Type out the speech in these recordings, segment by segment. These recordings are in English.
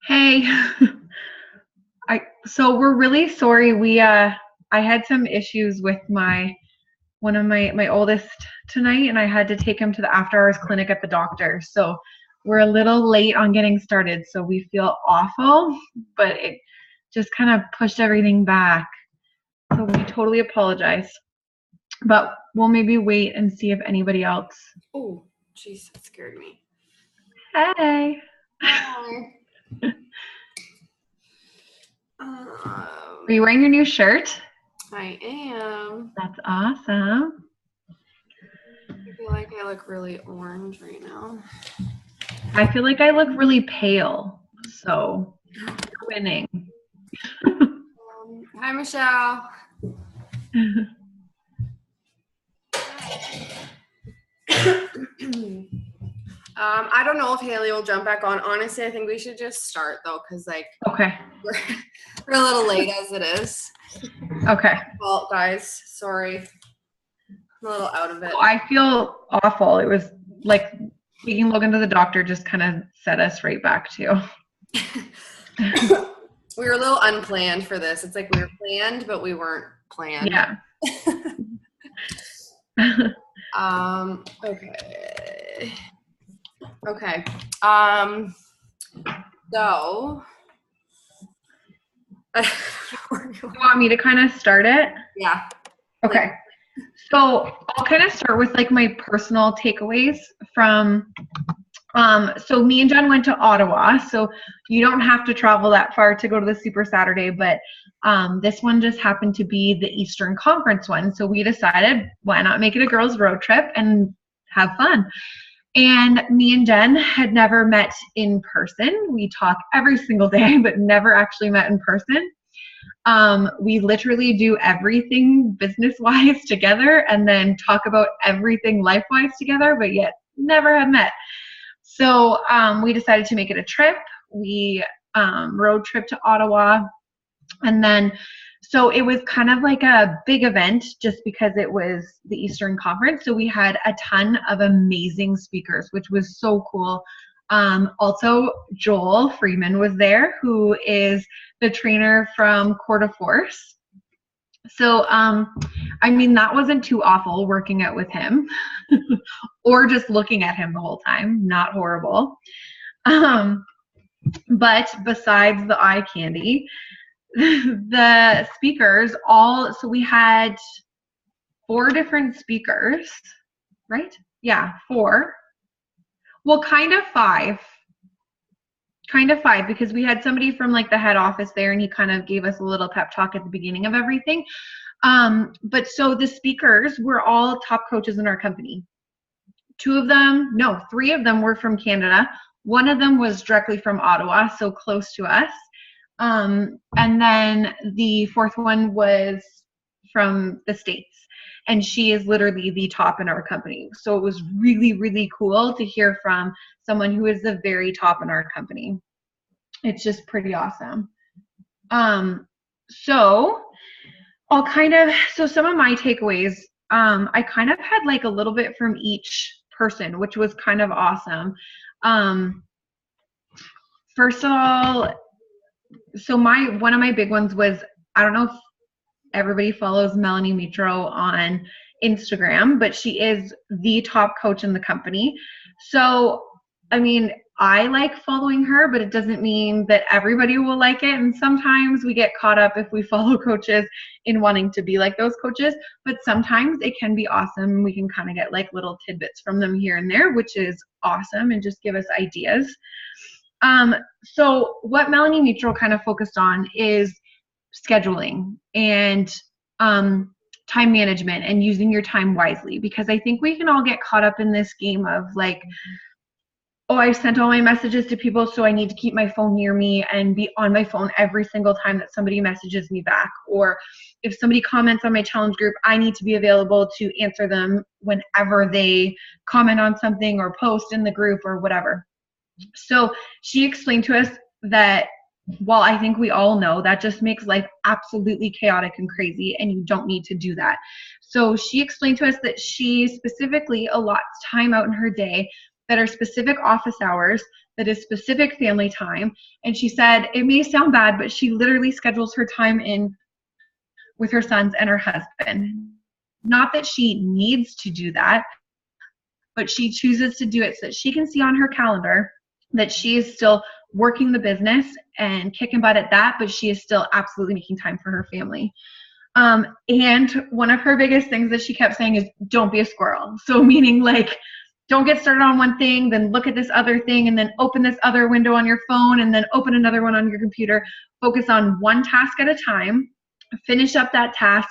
Hey, so we're really sorry. I had some issues with one of my oldest tonight, and I had to take him to the after hours clinic at the doctor. So we're a little late on getting started. So we feel awful, but it just kind of pushed everything back. So we totally apologize. But we'll maybe wait and see if anybody else. Oh, jeez, that scared me. Hey. Hi. Are you wearing your new shirt? I am. That's awesome. I feel like I look really orange right now. I feel like I look really pale, so winning. Hi, Michelle. I don't know if Haley will jump back on. Honestly, I think we should just start though, because Okay. We're a little late as it is. Okay. Well, guys, sorry. I'm a little out of it. I feel awful. It was like taking Logan to the doctor just kind of set us right back to. We were a little unplanned for this. It's like we were planned, but we weren't planned. Yeah. Okay. Okay. So you want me to kind of start it? Yeah. Okay. So I'll kind of start with like my personal takeaways from so me and Jen went to Ottawa, so you don't have to travel that far to go to the Super Saturday, but this one just happened to be the Eastern Conference one. So we decided, why not make it a girls' road trip and have fun? And me and Jen had never met in person. We talk every single day, but never actually met in person. We literally do everything business-wise together and then talk about everything life-wise together, but yet never have met. So we decided to make it a trip. We road trip to Ottawa. And then, so it was kind of like a big event just because it was the Eastern Conference. So we had a ton of amazing speakers, which was so cool. Also, Joel Freeman was there, who is the trainer from Coeur de Force. So, I mean, that wasn't too awful working out with him or just looking at him the whole time. Not horrible. But besides the eye candy, the speakers so we had 4 different speakers, right? Yeah, 4. Well, kind of 5. Because we had somebody from like the head office there and he kind of gave us a little pep talk at the beginning of everything. But so the speakers were all top coaches in our company. 3 of them were from Canada. One of them was directly from Ottawa, so close to us. And then the 4th one was from the States. And she is literally the top in our company. So it was really, really cool to hear from someone who is the very top in our company. It's just pretty awesome. So some of my takeaways, I kind of had like a little bit from each person, which was kind of awesome. First of all, so one of my big ones was, I don't know if everybody follows Melanie Mitro on Instagram, but she is the top coach in the company. So, I mean, I like following her, but it doesn't mean that everybody will like it. And sometimes we get caught up if we follow coaches in wanting to be like those coaches, but sometimes it can be awesome. We can kind of get like little tidbits from them here and there, which is awesome and just give us ideas. So what Melanie Mitro kind of focused on is scheduling and time management and using your time wisely, because I think we can all get caught up in this game of like, oh, I sent all my messages to people, so I need to keep my phone near me and be on my phone every single time that somebody messages me back. Or if somebody comments on my challenge group, I need to be available to answer them whenever they comment on something or post in the group or whatever. So she explained to us that while I think we all know that just makes life absolutely chaotic and crazy, and you don't need to do that. So she explained to us that she specifically allots time out in her day that are specific office hours, that is specific family time. And she said, it may sound bad, but she literally schedules her time in with her sons and her husband. Not that she needs to do that, but she chooses to do it so that she can see on her calendar that she is still working the business and kicking butt at that, but she is still absolutely making time for her family. And one of her biggest things that she kept saying is, don't be a squirrel. So meaning like, don't get started on one thing, then look at this other thing, and then open this other window on your phone, and then open another one on your computer. Focus on one task at a time, finish up that task,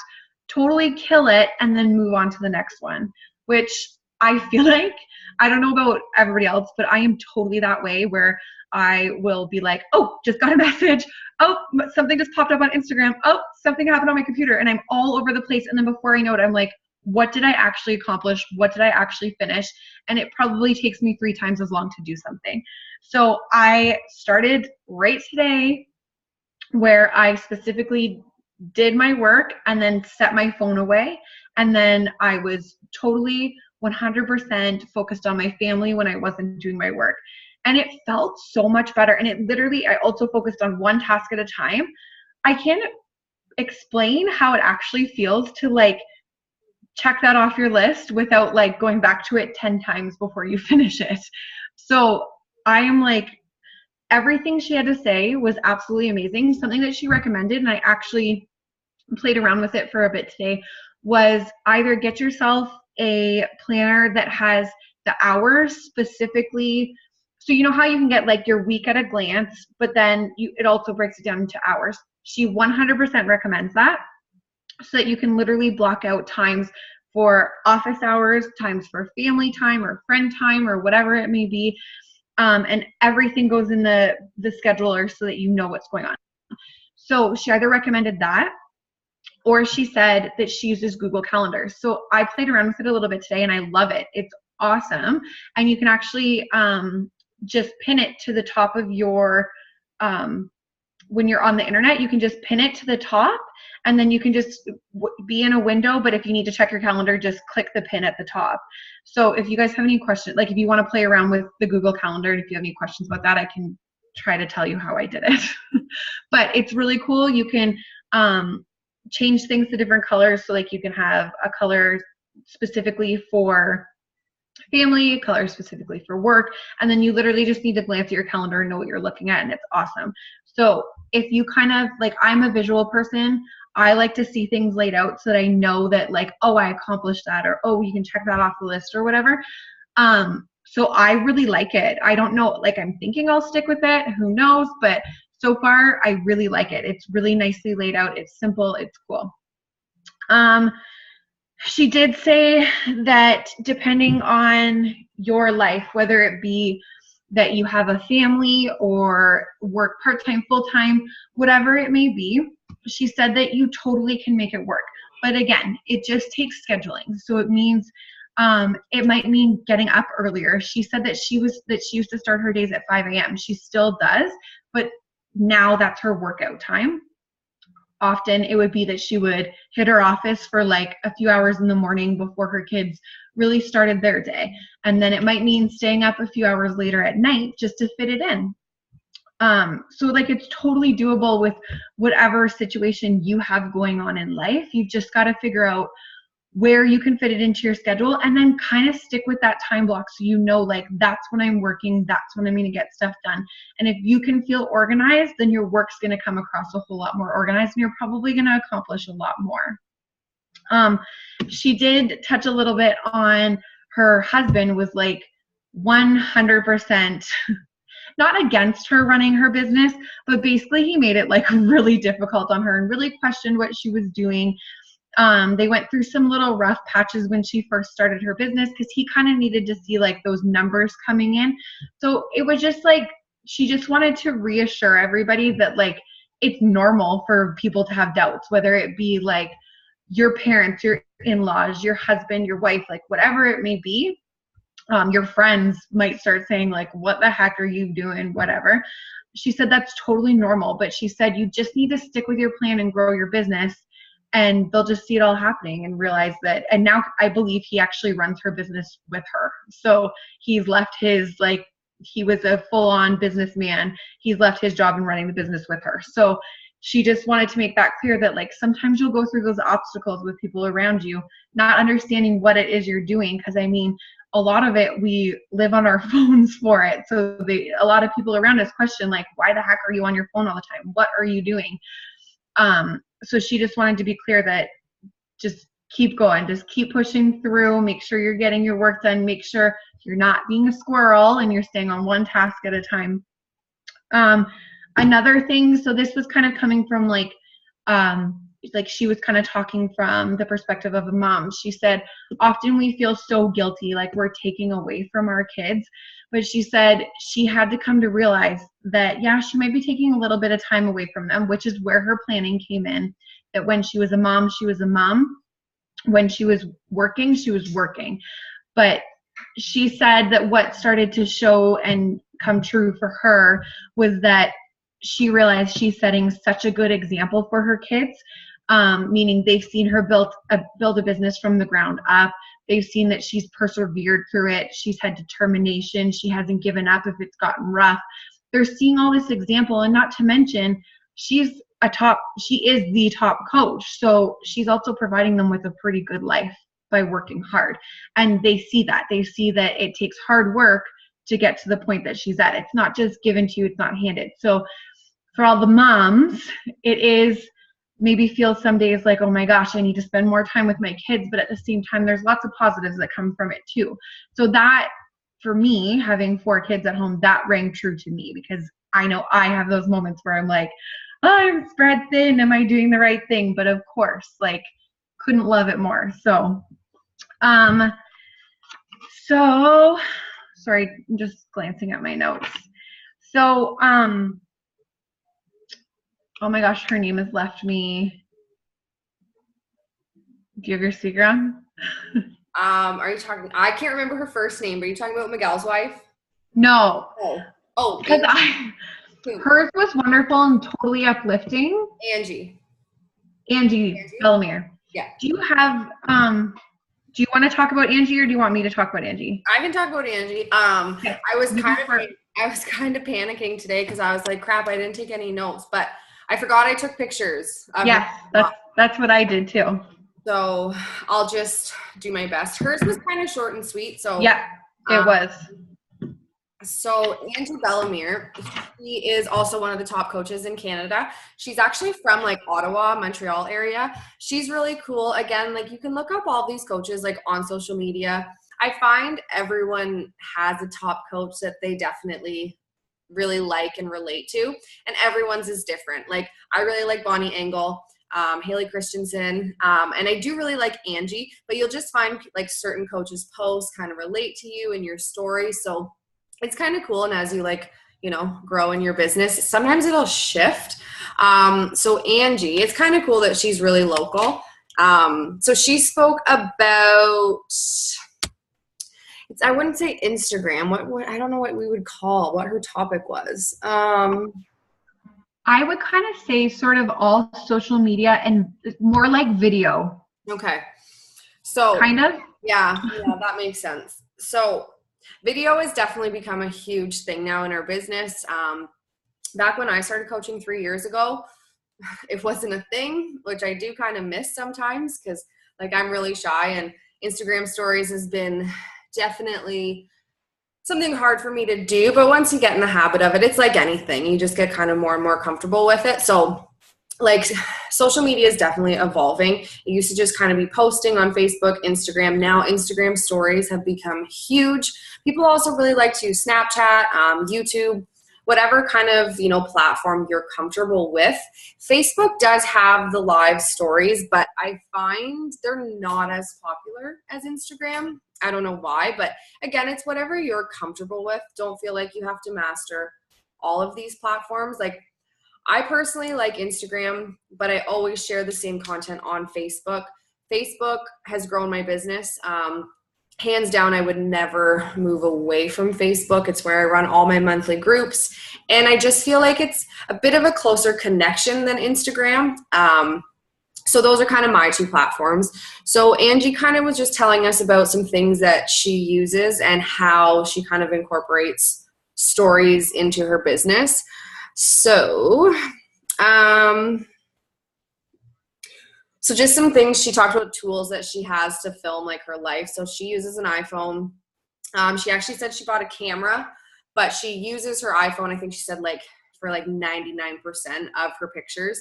totally kill it, and then move on to the next one, which I feel like, I don't know about everybody else, but I am totally that way where I will be like, oh, just got a message. Oh, something just popped up on Instagram. Oh, something happened on my computer, and I'm all over the place. And then before I know it, I'm like, what did I actually accomplish? What did I actually finish? And it probably takes me 3 times as long to do something. So I started right today where I specifically did my work and then set my phone away. And then I was totally 100% focused on my family when I wasn't doing my work. And it felt so much better. And it literally, I also focused on one task at a time. I can't explain how it actually feels to like check that off your list without like going back to it 10 times before you finish it. So I am like, everything she had to say was absolutely amazing. Something that she recommended, and I actually played around with it for a bit today, was either get yourself a planner that has the hours specifically. So you know how you can get like your week at a glance, but then it also breaks it down into hours. She 100% recommends that, so that you can literally block out times for office hours, times for family time or friend time or whatever it may be. And everything goes in the scheduler so that you know what's going on. So she either recommended that, or she said that she uses Google Calendar. So I played around with it a little bit today, and I love it. It's awesome. And you can actually just pin it to the top of your, when you're on the internet, you can just pin it to the top, and then you can just be in a window. But if you need to check your calendar, just click the pin at the top. So if you guys have any questions, like if you want to play around with the Google Calendar, and if you have any questions about that, I can try to tell you how I did it. But it's really cool. You can change things to different colors. So like you can have a color specifically for family, a color specifically for work, and then you literally just need to glance at your calendar and know what you're looking at, and it's awesome. So if you kind of like, I'm a visual person, I like to see things laid out so that I know that like, oh, I accomplished that, or oh, you can check that off the list or whatever. So I really like it. I don't know, like I'm thinking I'll stick with it, who knows, but so far I really like it. It's really nicely laid out. It's simple. It's cool. She did say that depending on your life, whether it be that you have a family or work part-time, full-time, whatever it may be, she said that you totally can make it work. But again, it just takes scheduling. So it means it might mean getting up earlier. She said that she used to start her days at 5 a.m. She still does, but now that's her workout time. Often it would be that she would hit her office for like a few hours in the morning before her kids really started their day. And then it might mean staying up a few hours later at night just to fit it in. So like it's totally doable with whatever situation you have going on in life. You've just got to figure out where you can fit it into your schedule, and then kind of stick with that time block so you know like that's when I'm working, that's when I'm going to get stuff done. And if you can feel organized, then your work's going to come across a whole lot more organized, and you're probably going to accomplish a lot more. She did touch a little bit on her husband was like 100% not against her running her business, but basically he made it like really difficult on her and really questioned what she was doing. They went through some little rough patches when she first started her business because he kind of needed to see like those numbers coming in. So it was just like, she just wanted to reassure everybody that like it's normal for people to have doubts, whether it be like your parents, your in-laws, your husband, your wife, like whatever it may be. your friends might start saying like, what the heck are you doing? Whatever. She said that's totally normal, but she said you just need to stick with your plan and grow your business, and they'll just see it all happening and realize that. And now I believe he actually runs her business with her. So he's left his, like, he was a full-on businessman. He's left his job and running the business with her. So she just wanted to make that clear that like sometimes you'll go through those obstacles with people around you, not understanding what it is you're doing. Because I mean, a lot of it, we live on our phones for it. So a lot of people around us question like, why the heck are you on your phone all the time? What are you doing? So she just wanted to be clear that just keep going, just keep pushing through, make sure you're getting your work done, make sure you're not being a squirrel and you're staying on one task at a time. Another thing, so this was kind of coming from like she was kind of talking from the perspective of a mom. She said, often we feel so guilty, like we're taking away from our kids. But she said she had to come to realize that, yeah, she might be taking a little bit of time away from them, which is where her planning came in. That when she was a mom, she was a mom. When she was working, she was working. But she said that what started to show and come true for her was that she realized she's setting such a good example for her kids, meaning they've seen her build a business from the ground up. They've seen that she's persevered through it. She's had determination. She hasn't given up if it's gotten rough. They're seeing all this example, and not to mention, she is the top coach. So she's also providing them with a pretty good life by working hard. And they see that. They see that it takes hard work to get to the point that she's at. It's not just given to you, it's not handed. So for all the moms, it is maybe feel some days like, oh my gosh, I need to spend more time with my kids. But at the same time, there's lots of positives that come from it too. So that, for me, having 4 kids at home, that rang true to me, because I know I have those moments where I'm like, oh, I'm spread thin. Am I doing the right thing? But of course, like, couldn't love it more. So, sorry, I'm just glancing at my notes. So, oh my gosh, her name has left me. Do you have your Seagram? Are you talking, I can't remember her first name, but are you talking about Miguel's wife? No. Oh, because hers was wonderful and totally uplifting. Angie Bellemere. Yeah. Do you have, do you want to talk about Angie, or do you want me to talk about Angie? I can talk about Angie. Okay. I was kind of panicking today because I was like, crap, I didn't take any notes, but I forgot I took pictures. Yes, that's what I did too. So I'll just do my best. Hers was kind of short and sweet. So yeah, it was. So Angie Bellemere, she is also one of the top coaches in Canada. She's actually from like Ottawa, Montreal area. She's really cool. Again, like you can look up all these coaches like on social media. I find everyone has a top coach that they definitely really like and relate to, and everyone's is different. Like I really like Bonnie Engel, Haley Christensen, and I do really like Angie, but you'll just find like certain coaches posts kind of relate to you and your story. So it's kind of cool. And as you like, you know, grow in your business, sometimes it'll shift. So Angie, it's kind of cool that she's really local. So she spoke about, I wouldn't say Instagram. What I don't know what we would call what her topic was. I would kind of say sort of all social media and more like video. Okay. So kind of. Yeah, that makes sense. So video has definitely become a huge thing now in our business. Back when I started coaching 3 years ago, it wasn't a thing, which I do kind of miss sometimes because like I'm really shy, and Instagram stories has been definitely something hard for me to do. But once you get in the habit of it, it's like anything. You just get kind of more and more comfortable with it. So like social media is definitely evolving. It used to just kind of be posting on Facebook, Instagram. Now Instagram stories have become huge. People also really like to use Snapchat, YouTube, whatever kind of, you know, platform you're comfortable with. Facebook does have the live stories, but I find they're not as popular as Instagram. I don't know why, but again, it's whatever you're comfortable with. Don't feel like you have to master all of these platforms. Like I personally like Instagram, but I always share the same content on Facebook. Facebook has grown my business. hands down, I would never move away from Facebook. It's where I run all my monthly groups. And I just feel like it's a bit of a closer connection than Instagram. So those are kind of my two platforms. So Angie kind of was just telling us about some things that she uses and how she kind of incorporates stories into her business. So, so just some things, she talked about tools that she has to film like her life. So she uses an iPhone. She actually said she bought a camera, but she uses her iPhone, I think she said like for like 99% of her pictures.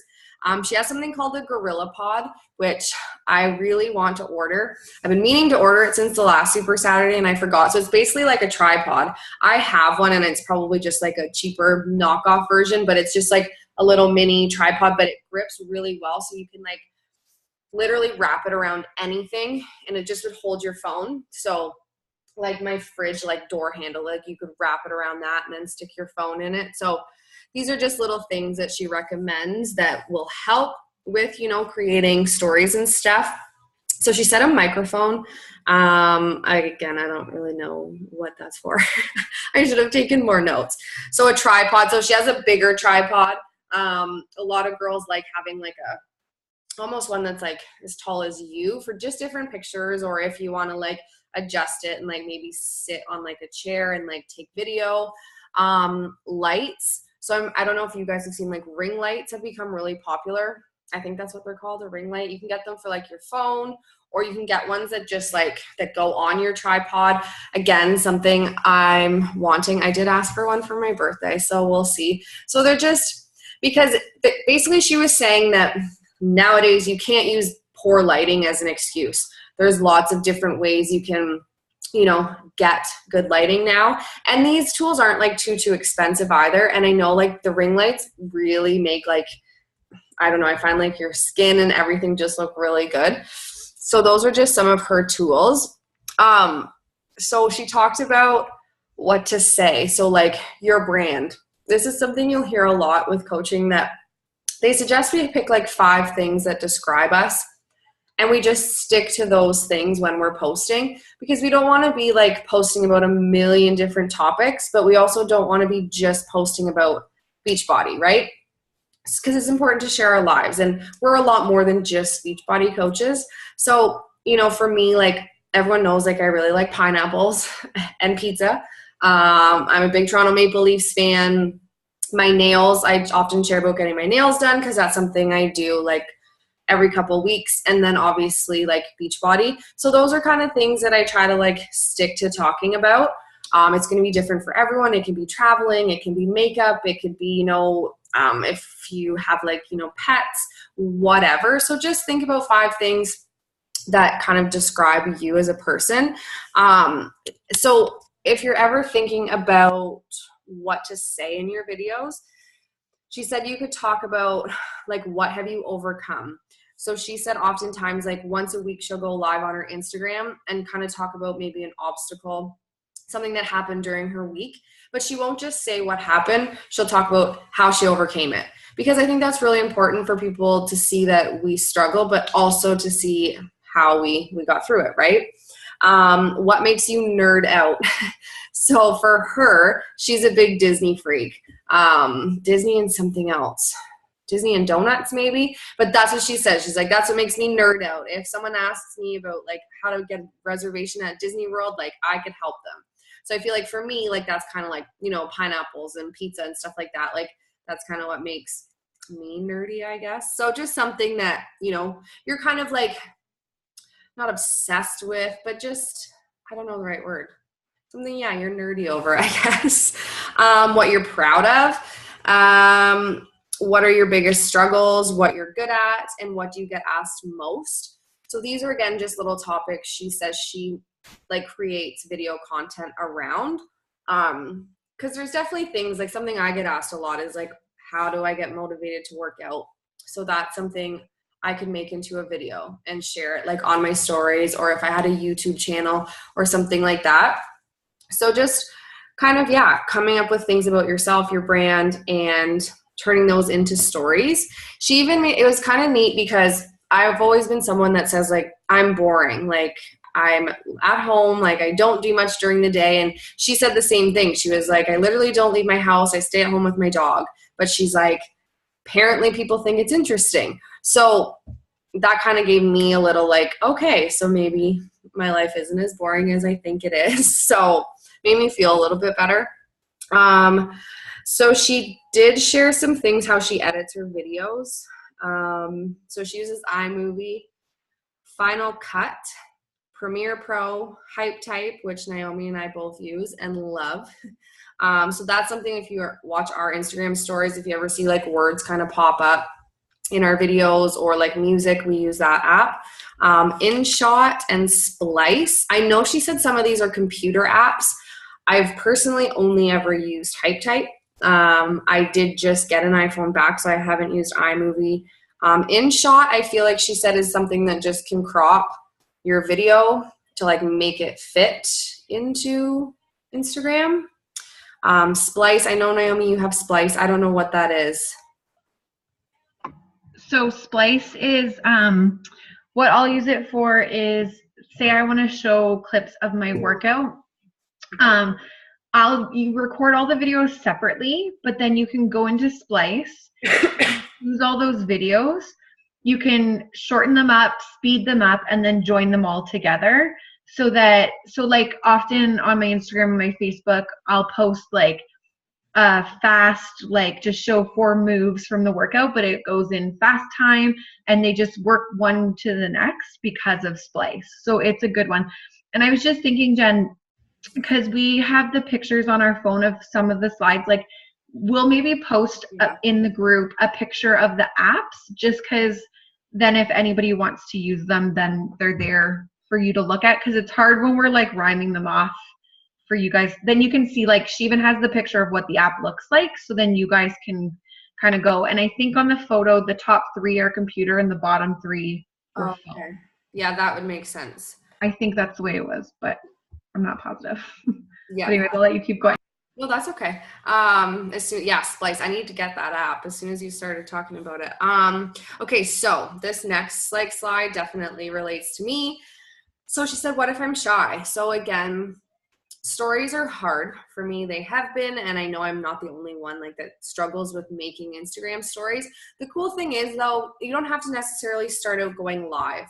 She has something called the Gorilla Pod, which I really want to order. I've been meaning to order it since the last Super Saturday and I forgot. So it's basically like a tripod. I have one and it's probably just like a cheaper knockoff version, but it's just like a little mini tripod, but it grips really well. So you can like literally wrap it around anything and it just would hold your phone. So like my fridge, like door handle, like you could wrap it around that and then stick your phone in it. So these are just little things that she recommends that will help with, you know, creating stories and stuff. So she said a microphone. I don't really know what that's for. I should have taken more notes. So a tripod. So she has a bigger tripod. A lot of girls like having like almost one that's like as tall as you for just different pictures, or if you want to like adjust it and like maybe sit on like a chair and like take video. Lights. So I don't know if you guys have seen like ring lights have become really popular. I think that's what they're called, a ring light. You can get them for like your phone, or you can get ones that just like that go on your tripod. Again, something I'm wanting. I did ask for one for my birthday, so we'll see. So they're just, because basically she was saying that nowadays you can't use poor lighting as an excuse. There's lots of different ways you can, you know, get good lighting now. And these tools aren't like too expensive either. And I know like the ring lights really make like, I don't know, I find like your skin and everything just look really good. So those are just some of her tools. So she talked about what to say. So like your brand. This is something you'll hear a lot with coaching, that they suggest we pick like 5 things that describe us. And we just stick to those things when we're posting, because we don't want to be like posting about a million different topics, but we also don't want to be just posting about Beachbody, right? Because it's important to share our lives, and we're a lot more than just Beachbody coaches. So, you know, for me, like everyone knows, like I really like pineapples and pizza. I'm a big Toronto Maple Leafs fan. My nails, I often share about getting my nails done because that's something I do like every couple weeks. And then obviously like Beachbody. So those are kind of things that I try to like stick to talking about. It's going to be different for everyone. It can be traveling, it can be makeup, it could be, you know, if you have like, you know, pets, whatever. So just think about 5 things that kind of describe you as a person. So if you're ever thinking about what to say in your videos, she said you could talk about like, what have you overcome? So she said oftentimes like once a week she'll go live on her Instagram and kind of talk about maybe an obstacle, something that happened during her week, but she won't just say what happened. She'll talk about how she overcame it, because I think that's really important for people to see that we struggle, but also to see how we got through it, right? What makes you nerd out? So for her, she's a big Disney freak. Disney and something else. Disney and donuts maybe, but that's what she says. She's like, that's what makes me nerd out. If someone asks me about like how to get a reservation at Disney World, like I could help them. So I feel like for me, like that's kind of like, you know, pineapples and pizza and stuff like that. Like that's kind of what makes me nerdy, I guess. So just something that, you know, you're kind of like not obsessed with, but just, I don't know the right word. Something, yeah, you're nerdy over, I guess. What you're proud of. What are your biggest struggles, what you're good at, and what do you get asked most? So these are, again, just little topics she says she like creates video content around. Because there's definitely things, like something I get asked a lot is like, how do I get motivated to work out? So that's something I could make into a video and share it like on my stories, or if I had a YouTube channel or something like that. So just kind of, yeah, coming up with things about yourself, your brand, and turning those into stories. She even made, it was kind of neat because I've always been someone that says like, I'm boring. Like I'm at home, like I don't do much during the day. And she said the same thing. She was like, I literally don't leave my house. I stay at home with my dog. But she's like, apparently people think it's interesting. So that kind of gave me a little like, okay, so maybe my life isn't as boring as I think it is. So made me feel a little bit better. So she did share some things, how she edits her videos. So she uses iMovie, Final Cut, Premiere Pro, HypeType, which Naomi and I both use and love. So that's something, if you watch our Instagram stories, if you ever see like words kind of pop up in our videos or like music, we use that app. InShot and Splice. I know she said some of these are computer apps. I've personally only ever used HypeType. I did just get an iPhone back, so I haven't used iMovie. InShot, I feel like she said, is something that just can crop your video to like make it fit into Instagram. Splice, I know, Naomi, you have Splice. I don't know what that is. So Splice is what I'll use it for is, say I want to show clips of my workout. You record all the videos separately, but then you can go into Splice, use all those videos. You can shorten them up, speed them up, and then join them all together. So like often on my Instagram and my Facebook, I'll post like fast, like just show 4 moves from the workout, but it goes in fast time and they just work one to the next because of Splice. So it's a good one. And I was just thinking, Jen, because we have the pictures on our phone of some of the slides, like we'll maybe post in the group a picture of the apps, just because then if anybody wants to use them, then they're there for you to look at, because it's hard when we're like rhyming them off for you guys. Then you can see, like, she even has the picture of what the app looks like, so then you guys can kind of go. And I think on the photo, the top 3 are computer and the bottom 3 are phone. Okay. Yeah, that would make sense. I think that's the way it was, but I'm not positive. Yeah. But anyways, I'll let you keep going. No, that's okay. Splice. I need to get that app as soon as you started talking about it. Okay, so this next like slide definitely relates to me. So she said, what if I'm shy? So again, stories are hard for me. They have been, and I know I'm not the only one like that struggles with making Instagram stories. The cool thing is, though, you don't have to necessarily start out going live.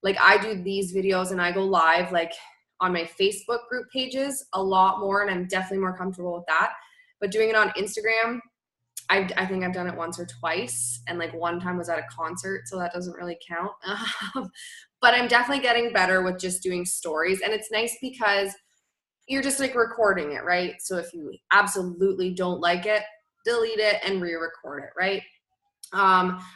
Like I do these videos and I go live like on my Facebook group pages a lot more, and I'm definitely more comfortable with that. But doing it on Instagram, I think I've done it once or twice, and like one time was at a concert, so that doesn't really count. But I'm definitely getting better with just doing stories, and it's nice because you're just like recording it, right? So if you absolutely don't like it, delete it and re-record it, right?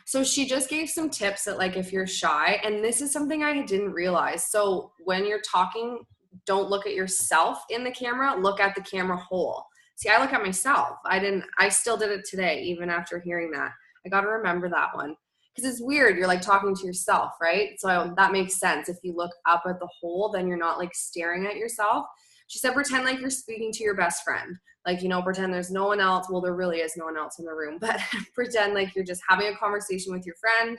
So she just gave some tips that like if you're shy, and this is something I didn't realize. So when you're talking, don't look at yourself in the camera, look at the camera hole. See, I look at myself. I still did it today, even after hearing that. I got to remember that one. Because it's weird. You're like talking to yourself, right? So that makes sense. If you look up at the hole, then you're not like staring at yourself. She said, pretend like you're speaking to your best friend. Like, you know, pretend there's no one else. Well, there really is no one else in the room, but pretend like you're just having a conversation with your friend.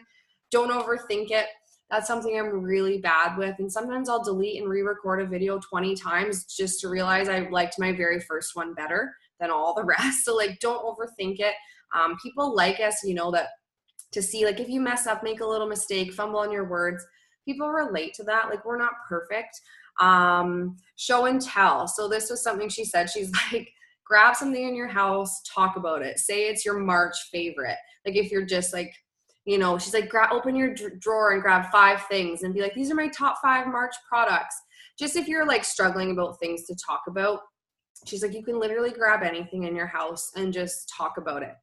Don't overthink it. That's something I'm really bad with. And sometimes I'll delete and re-record a video 20 times just to realize I liked my very first one better than all the rest. So like, don't overthink it. People like us, you know, that to see like if you mess up, make a little mistake, fumble on your words, people relate to that. Like we're not perfect. Show and tell. So this was something she said. She's like, grab something in your house, talk about it. Say it's your March favorite. Like if you're just like, you know, she's like, open your drawer and grab 5 things and be like, these are my top 5 March products. Just if you're like struggling about things to talk about, she's like, you can literally grab anything in your house and just talk about it.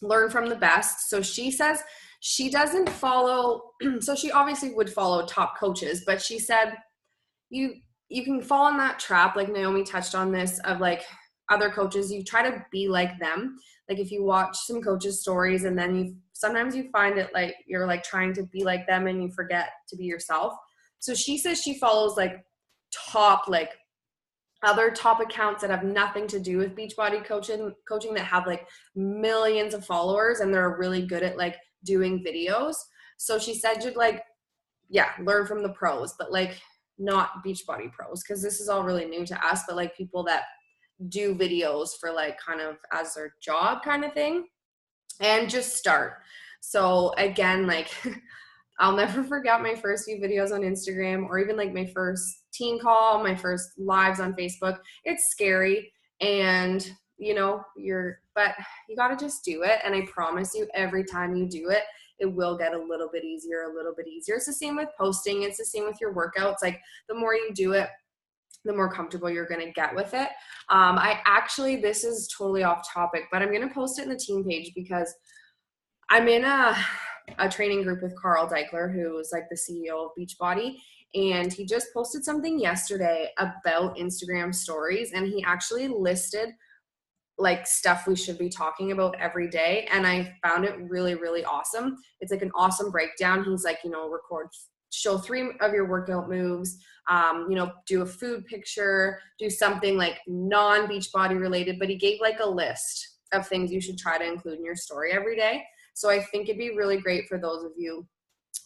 Learn from the best. So she says she doesn't follow, so she obviously would follow top coaches, but she said you can fall in that trap, like Naomi touched on this, of like other coaches, you try to be like them. Like if you watch some coaches' stories and then sometimes you find it like you're like trying to be like them and you forget to be yourself. So she says she follows like other top accounts that have nothing to do with Beachbody coaching that have like millions of followers and they're really good at like doing videos. So she said you'd like yeah, learn from the pros, but like not Beachbody pros, because this is all really new to us, but like people that do videos for like kind of as their job kind of thing, and just start. So again, like I'll never forget my first few videos on Instagram, or even like my first team call, my first lives on Facebook. It's scary, and you know, but you got to just do it. And I promise you, every time you do it, it will get a little bit easier, a little bit easier. It's the same with posting. It's the same with your workouts. Like the more you do it, the more comfortable you're going to get with it. This is totally off topic, but I'm going to post it in the team page because I'm in a training group with Carl Deichler, who is like the CEO of Beachbody. And he just posted something yesterday about Instagram stories. And he actually listed like stuff we should be talking about every day. And I found it really, really awesome. It's like an awesome breakdown. He's like, you know, show 3 of your workout moves, you know, do a food picture, do something like non-Beachbody related, but he gave like a list of things you should try to include in your story every day. So I think it'd be really great for those of you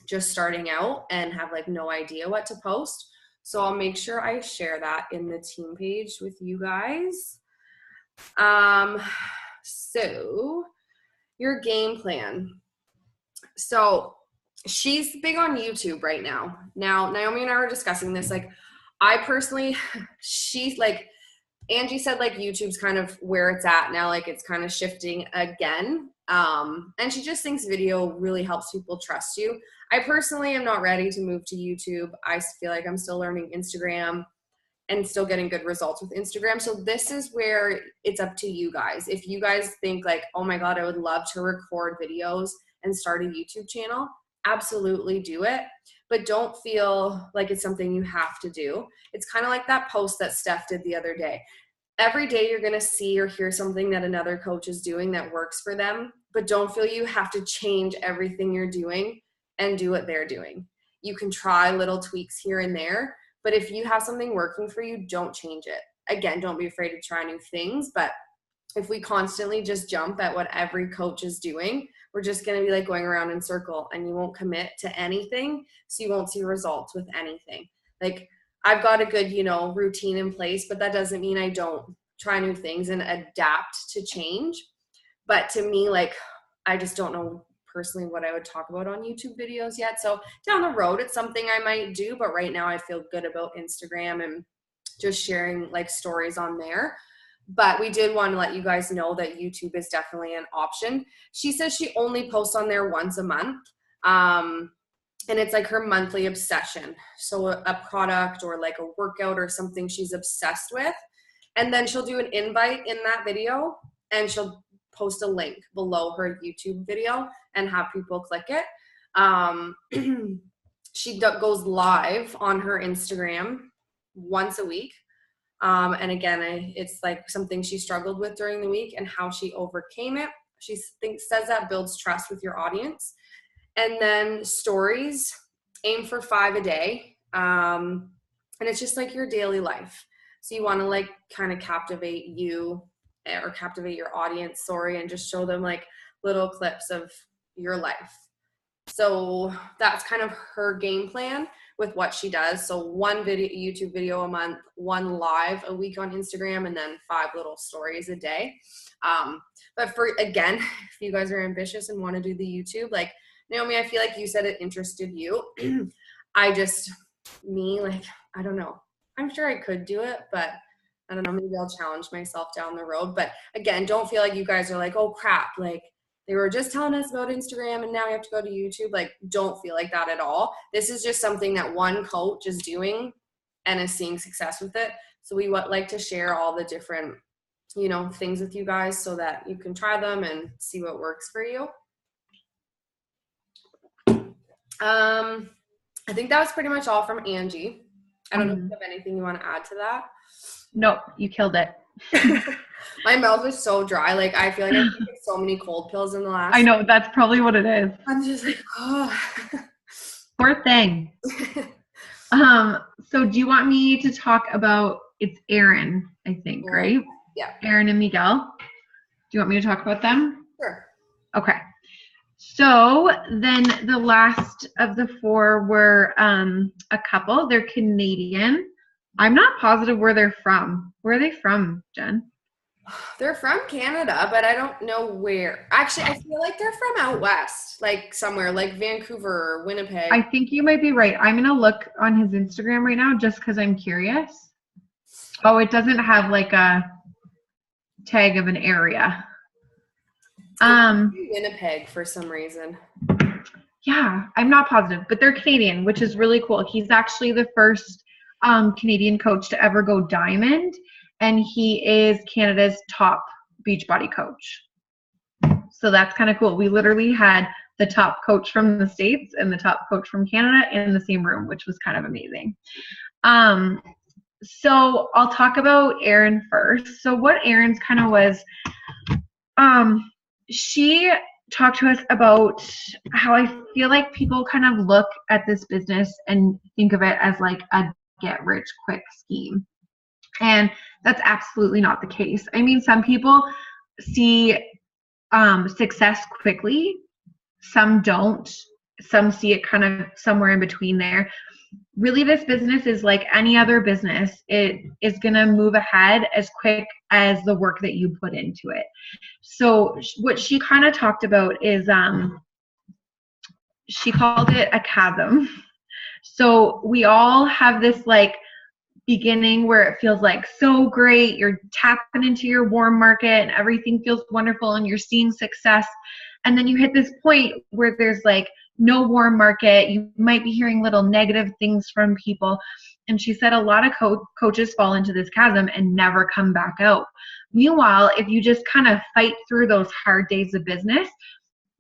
just starting out and have like no idea what to post. So I'll make sure I share that in the team page with you guys. So your game plan. So she's big on YouTube right now. Now, Naomi and I were discussing this. Like, I personally, she's like, Angie said, like, YouTube's kind of where it's at now. Like, it's kind of shifting again. And she just thinks video really helps people trust you. I personally am not ready to move to YouTube. I feel like I'm still learning Instagram and still getting good results with Instagram. So this is where it's up to you guys. If you guys think like, oh my God, I would love to record videos and start a YouTube channel, absolutely do it. But don't feel like it's something you have to do. It's kind of like that post that Steph did the other day. Every day you're going to see or hear something that another coach is doing that works for them, but don't feel you have to change everything you're doing and do what they're doing. You can try little tweaks here and there, but if you have something working for you, don't change it. Again, don't be afraid to try new things, but if we constantly just jump at what every coach is doing, we're just going to be like going around in circle, and you won't commit to anything, so you won't see results with anything. Like, I've got a good, you know, routine in place, but that doesn't mean I don't try new things and adapt to change. But to me, like, I just don't know personally what I would talk about on YouTube videos yet. So down the road, it's something I might do, but right now I feel good about Instagram and just sharing like stories on there. But we did want to let you guys know that YouTube is definitely an option. She says she only posts on there once a month. And it's like her monthly obsession. So a product or like a workout or something she's obsessed with. And then she'll do an invite in that video, and she'll post a link below her YouTube video and have people click it. She goes live on her Instagram once a week. And again, it's like something she struggled with during the week and how she overcame it. She says that builds trust with your audience. And then stories, aim for 5 a day. And it's just like your daily life. So you want to like kind of captivate you or captivate your audience, and just show them like little clips of your life. So that's kind of her game plan with what she does. So 1 YouTube video a month, 1 live a week on Instagram, and then 5 little stories a day. But again, if you guys are ambitious and want to do the YouTube, like Naomi, I feel like you said it interested you. I don't know. I'm sure I could do it, but I don't know, maybe I'll challenge myself down the road. But again, don't feel like you guys are like, oh crap, like they were just telling us about Instagram and now we have to go to YouTube. Like, don't feel like that at all. This is just something that one coach is doing and is seeing success with it. So we like to share all the different, you know, things with you guys so that you can try them and see what works for you. I think that was pretty much all from Angie. I don't know if you have anything you want to add to that. Nope, you killed it. My mouth was so dry. Like, I feel like I've taken so many cold pills in the last. I know, that's probably what it is. I'm just like, oh. Poor thing. So do you want me to talk about, it's Aaron, I think, right? Yeah. Aaron and Miguel. Do you want me to talk about them? Sure. Okay. So then the last of the four were a couple. They're Canadian. I'm not positive where they're from. Where are they from, Jen? They're from Canada, but I don't know where. Actually, I feel like they're from out west, like somewhere like Vancouver or I Winnipeg. think you might be right. I'm going to look on his Instagram right now just because I'm curious. Oh, it doesn't have like a tag of an area. Winnipeg for some reason. Yeah, I'm not positive, but they're Canadian, which is really cool. He's actually the first Canadian coach to ever go diamond, and he is Canada's top Beachbody coach. So that's kind of cool. We literally had the top coach from the States and the top coach from Canada in the same room, which was kind of amazing. So I'll talk about Erin first. So what Erin's kind of was, she talked to us about how I feel like people kind of look at this business and think of it as like a get rich quick scheme. And that's absolutely not the case. I mean, some people see success quickly, some don't, some see it kind of somewhere in between there. Really, this business is like any other business. It is going to move ahead as quick as the work that you put into it. So what she kind of talked about is she called it a chasm. So we all have this like beginning where it feels like so great. You're tapping into your warm market and everything feels wonderful and you're seeing success. And then you hit this point where there's like no warm market. You might be hearing little negative things from people. And she said a lot of coaches fall into this chasm and never come back out. Meanwhile, if you just kind of fight through those hard days of business,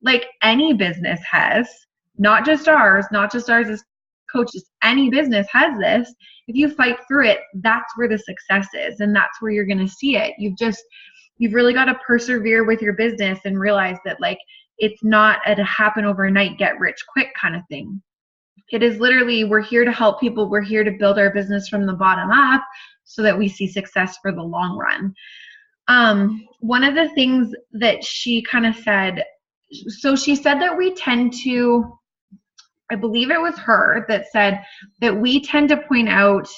like any business has, not just ours as coaches, any business has this. If you fight through it, that's where the success is, and that's where you're going to see it. You've really got to persevere with your business and realize that like it's not a happen overnight, get rich quick kind of thing. It is literally, we're here to help people. We're here to build our business from the bottom up so that we see success for the long run. One of the things that she kind of said, so she said that we tend to, I believe it was her that said that we tend to point out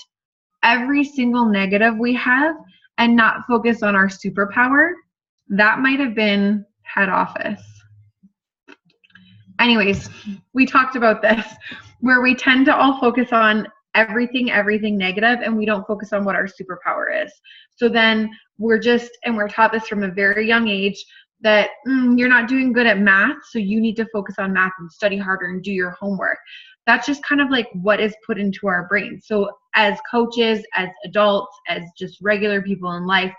every single negative we have and not focus on our superpower. That might have been head office. Anyways, we talked about this where we tend to all focus on everything negative and we don't focus on what our superpower is. So then we're taught this from a very young age that you're not doing good at math, so you need to focus on math and study harder and do your homework. That's just kind of like what is put into our brains. So as coaches, as adults, as just regular people in life,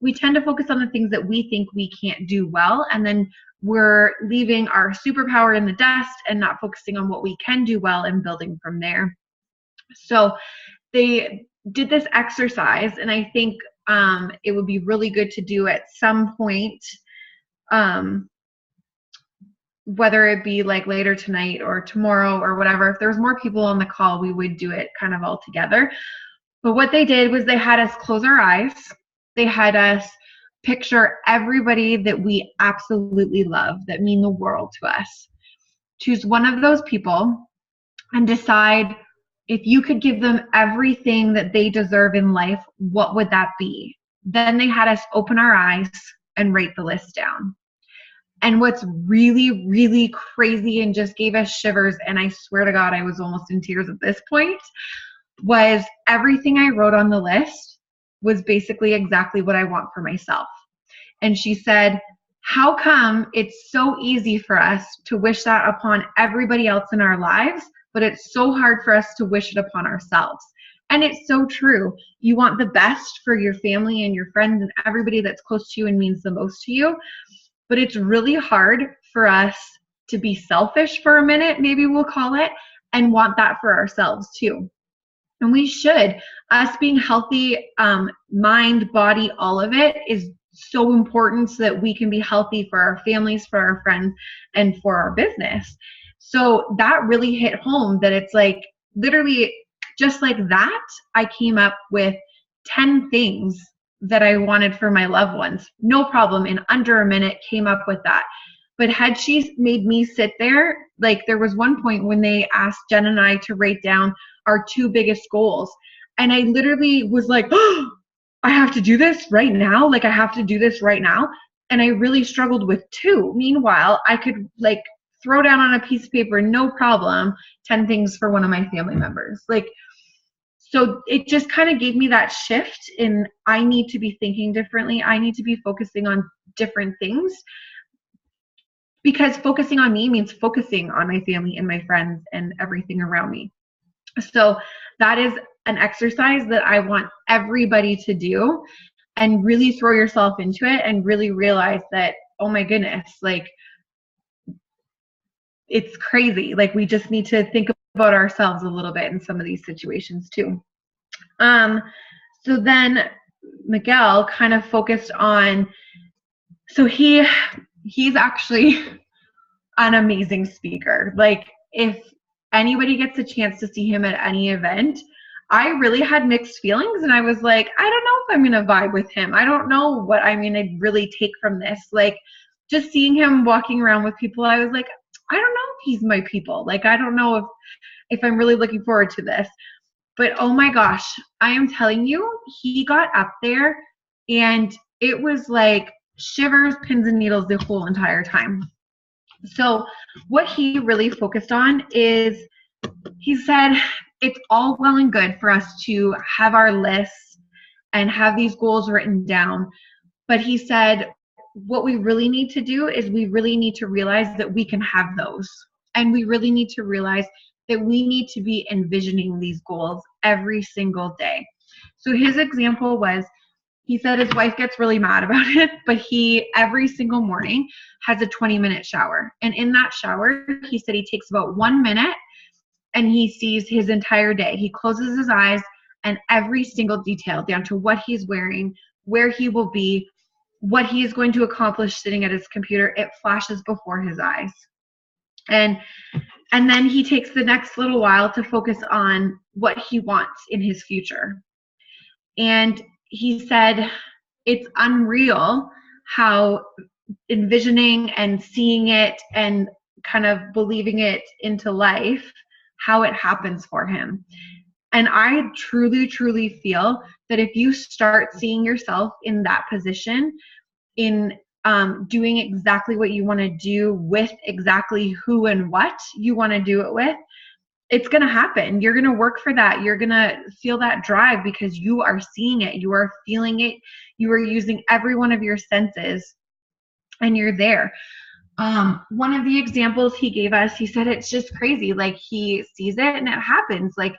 we tend to focus on the things that we think we can't do well, and then we're leaving our superpower in the dust and not focusing on what we can do well and building from there. So they did this exercise, and I think it would be really good to do at some point, whether it be like later tonight or tomorrow or whatever. If there was more people on the call, we would do it kind of all together. But what they did was they had us close our eyes. They had us picture everybody that we absolutely love, that mean the world to us. Choose one of those people and decide if you could give them everything that they deserve in life, what would that be? Then they had us open our eyes and write the list down. And what's really, really crazy and just gave us shivers, and I swear to God, I was almost in tears at this point, was everything I wrote on the list was basically exactly what I want for myself. And she said, how come it's so easy for us to wish that upon everybody else in our lives, but it's so hard for us to wish it upon ourselves? And it's so true. You want the best for your family and your friends and everybody that's close to you and means the most to you. But it's really hard for us to be selfish for a minute, maybe we'll call it, and want that for ourselves too. And we should. Us being healthy, mind, body, all of it is so important so that we can be healthy for our families, for our friends, and for our business. So that really hit home, that it's like literally just like that, I came up with 10 things that I wanted for my loved ones. No problem. In under a minute, came up with that. But had she made me sit there, like there was one point when they asked Jen and I to write down our 2 biggest goals. And I literally was like, oh, I have to do this right now. Like I have to do this right now. And I really struggled with 2. Meanwhile, I could like throw down on a piece of paper, no problem, 10 things for one of my family members. Like, so it just kind of gave me that shift in I need to be thinking differently. I need to be focusing on different things, because focusing on me means focusing on my family and my friends and everything around me. So that is an exercise that I want everybody to do, and really throw yourself into it and really realize that, oh my goodness, like it's crazy. Like we just need to think about ourselves a little bit in some of these situations too. So then Miguel kind of focused on, so he's actually an amazing speaker. Like if anybody gets a chance to see him at any event, I really had mixed feelings, and I was like, I don't know if I'm going to vibe with him. I don't know what I'm going to really take from this. Like just seeing him walking around with people, I was like, I don't know if he's my people. Like, I don't know if I'm really looking forward to this. But oh my gosh, I am telling you, he got up there and it was like shivers, pins and needles the whole entire time. So what he really focused on is, he said, it's all well and good for us to have our lists and have these goals written down. But he said, what we really need to do is we really need to realize that we can have those. And we really need to realize that we need to be envisioning these goals every single day. So his example was, he said his wife gets really mad about it, but he every single morning has a 20-minute shower. And in that shower, he said he takes about 1 minute and he sees his entire day. He closes his eyes and every single detail down to what he's wearing, where he will be, what he is going to accomplish sitting at his computer, it flashes before his eyes. And then he takes the next little while to focus on what he wants in his future. And he said it's unreal how envisioning and seeing it and kind of believing it into life, how it happens for him. And I truly, truly feel that if you start seeing yourself in that position, in doing exactly what you want to do with exactly who and what you want to do it with, it's going to happen. You're going to work for that. You're going to feel that drive because you are seeing it. You are feeling it. You are using every one of your senses and you're there. One of the examples he gave us, he said it's just crazy. Like he sees it and it happens. Like,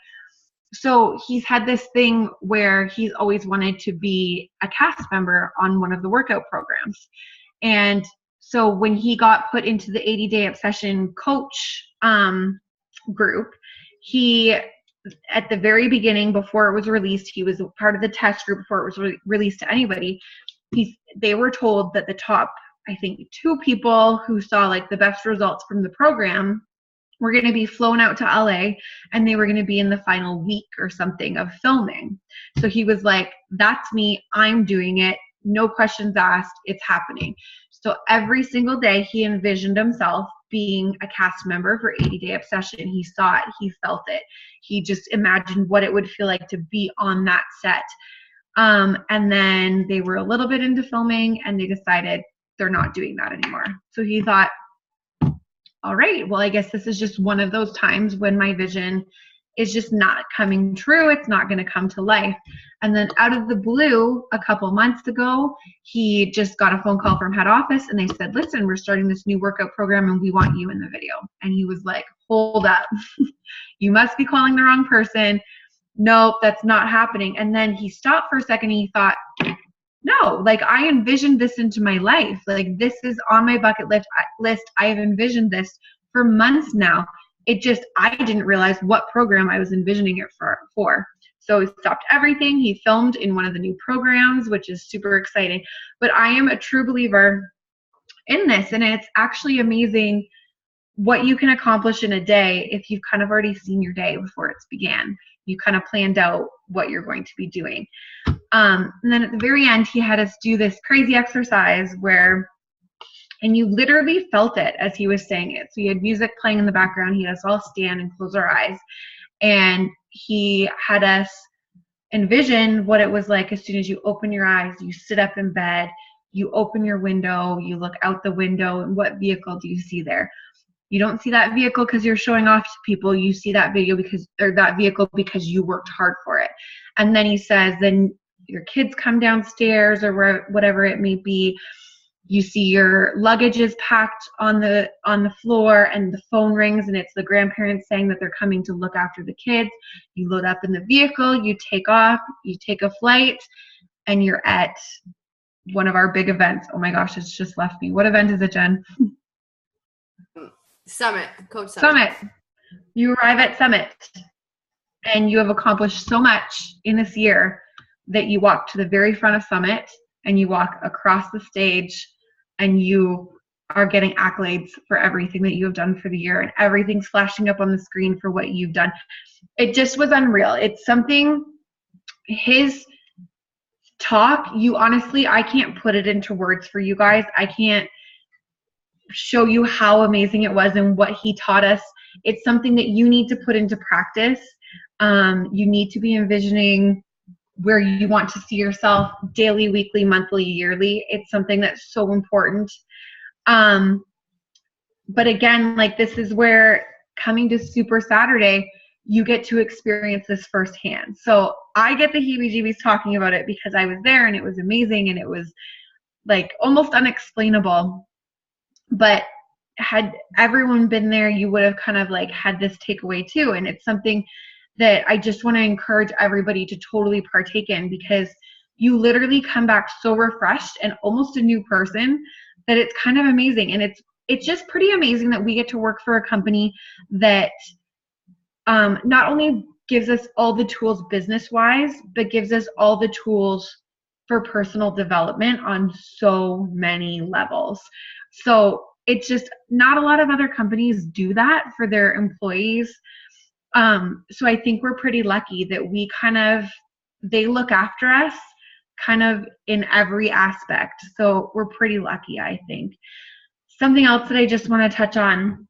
so he's had this thing where he's always wanted to be a cast member on one of the workout programs. And so when he got put into the 80-day obsession coach group, he, at the very beginning, before it was released, he was part of the test group before it was released to anybody. They were told that the top, I think, 2 people who saw like the best results from the program were going to be flown out to LA, and they were going to be in the final week or something of filming. So he was like, that's me. I'm doing it. No questions asked. It's happening. So every single day he envisioned himself being a cast member for 80-Day Obsession. He saw it. He felt it. He just imagined what it would feel like to be on that set. And then they were a little bit into filming and they decided they're not doing that anymore. So he thought, all right, well, I guess this is just one of those times when my vision is just not coming true. It's not going to come to life. And then out of the blue, a couple months ago, he just got a phone call from head office and they said, listen, we're starting this new workout program and we want you in the video. And he was like, hold up. You must be calling the wrong person. Nope, that's not happening. And then he stopped for a second and he thought, no, like I envisioned this into my life. Like this is on my bucket list. I have envisioned this for months now. It just, I didn't realize what program I was envisioning it for. So he stopped everything. He filmed in one of the new programs, which is super exciting. But I am a true believer in this. And it's actually amazing what you can accomplish in a day if you've kind of already seen your day before it's began. You kind of planned out what you're going to be doing. And then at the very end, he had us do this crazy exercise where And you literally felt it as he was saying it. So he had music playing in the background. He had us all stand and close our eyes. And he had us envision what it was like as soon as you open your eyes, you sit up in bed, you open your window, you look out the window, and what vehicle do you see there? You don't see that vehicle because you're showing off to people. You see that vehicle because you worked hard for it. And then he says, then your kids come downstairs or whatever it may be. You see your luggage is packed on the floor, and the phone rings, and it's the grandparents saying that they're coming to look after the kids. You load up in the vehicle, you take off, you take a flight, and you're at one of our big events. Oh my gosh, it's just left me. What event is it, Jen? Summit, Coach Summit. You arrive at Summit, and you have accomplished so much in this year that you walk to the very front of Summit, and you walk across the stage, and you are getting accolades for everything that you have done for the year, and everything's flashing up on the screen for what you've done. It just was unreal. It's something, his talk, I can't put it into words for you guys. I can't show you how amazing it was and what he taught us. It's something that you need to put into practice. You need to be envisioning where you want to see yourself daily, weekly, monthly, yearly. It's something that's so important. But again, like, this is where coming to Super Saturday, you get to experience this firsthand. So I get the heebie-jeebies talking about it because I was there, and it was amazing, and it was like almost unexplainable. But had everyone been there, you would have kind of like had this takeaway too. And it's something that I just want to encourage everybody to totally partake in, because you literally come back so refreshed and almost a new person that it's kind of amazing. And it's just pretty amazing that we get to work for a company that not only gives us all the tools business-wise, but gives us all the tools for personal development on so many levels. So it's just not a lot of other companies do that for their employees. So I think we're pretty lucky that they look after us kind of in every aspect. So we're pretty lucky, I think. Something else that I just want to touch on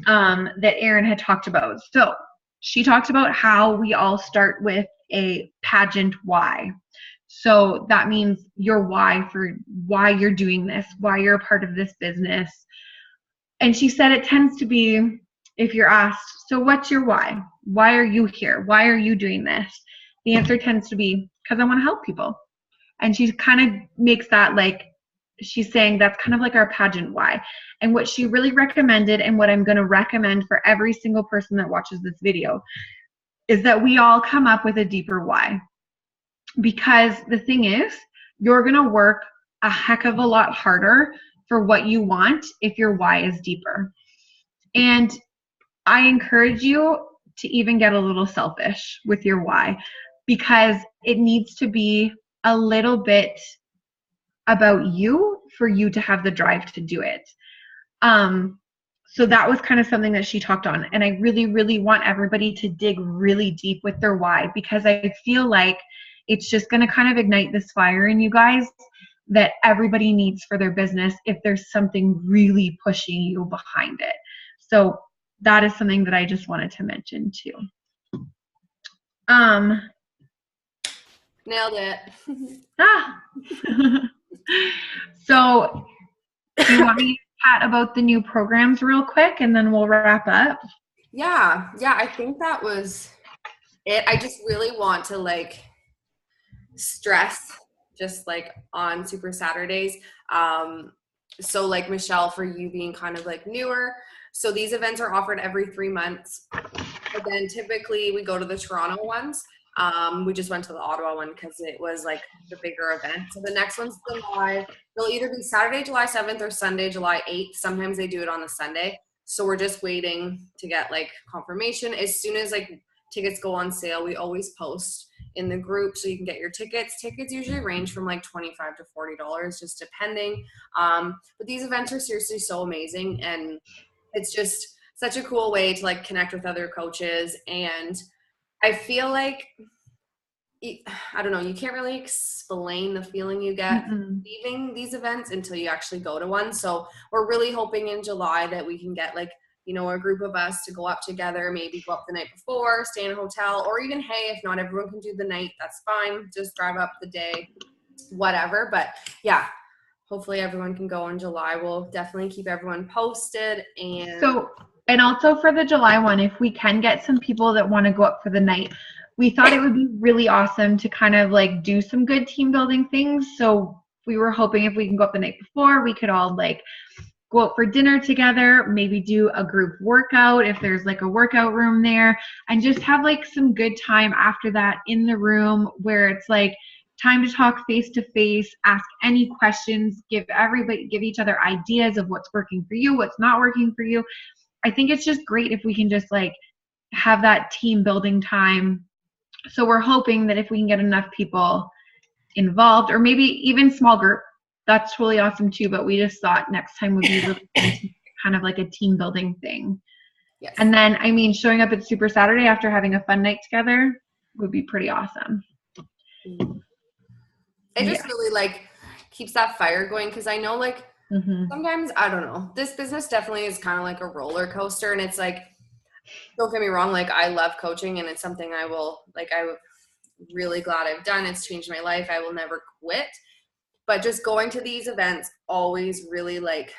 that Erin had talked about. So she talked about how we all start with a pageant why. So that means your why for why you're doing this, why you're a part of this business. And she said it tends to be, if you're asked, so what's your why? Why are you here? Why are you doing this? The answer tends to be, because I want to help people. And she kind of makes that like, she's saying that's kind of like our pageant why. And what she really recommended, and what I'm going to recommend for every single person that watches this video, is that we all come up with a deeper why. Because the thing is, you're going to work a heck of a lot harder for what you want if your why is deeper. And I encourage you to even get a little selfish with your why, because it needs to be a little bit about you for you to have the drive to do it. So that was kind of something that she talked on. And I really, really want everybody to dig really deep with their why, because I feel like it's just going to kind of ignite this fire in you guys that everybody needs for their business if there's something really pushing you behind it. So that is something that I just wanted to mention too. Nailed it. So do you want me to chat about the new programs real quick, and then we'll wrap up? Yeah, I think that was it. I just really want to like stress just like on Super Saturdays. So like Michelle, for you being kind of like newer, so these events are offered every 3 months. But then typically we go to the Toronto ones. We just went to the Ottawa one because it was like the bigger event. So the next one's July. They'll either be Saturday, July 7th or Sunday, July 8th. Sometimes they do it on the Sunday. So we're just waiting to get like confirmation. As soon as like tickets go on sale, we always post in the group so you can get your tickets. Tickets usually range from like $25 to $40, just depending. But these events are seriously so amazing, and it's just such a cool way to like connect with other coaches. And I feel like I don't know, you can't really explain the feeling you get Mm-mm. leaving these events until you actually go to one. So we're really hoping in July that we can get like, you know, a group of us to go up together, maybe go up the night before, stay in a hotel, or even, hey, if not everyone can do the night, that's fine. Just drive up the day, whatever. But yeah, hopefully everyone can go in July. We'll definitely keep everyone posted. And So, and also for the July one, if we can get some people that want to go up for the night, we thought it would be really awesome to kind of like do some good team building things. So we were hoping if we can go up the night before, we could all like go out for dinner together, maybe do a group workout if there's like a workout room there, and just have like some good time after that in the room where it's like time to talk face to face, ask any questions, give each other ideas of what's working for you, what's not working for you. I think it's just great if we can just like have that team building time. So we're hoping that if we can get enough people involved, or maybe even small group, that's really awesome too. But we just thought next time would be really kind of like a team building thing. yes. And then, I mean, showing up at Super Saturday after having a fun night together would be pretty awesome. It just really like keeps that fire going, because I know like sometimes, I don't know, this business definitely is kind of like a roller coaster, and it's like, don't get me wrong, like I love coaching and it's something I'm really glad I've done. It's changed my life. I will never quit. But just going to these events always really like,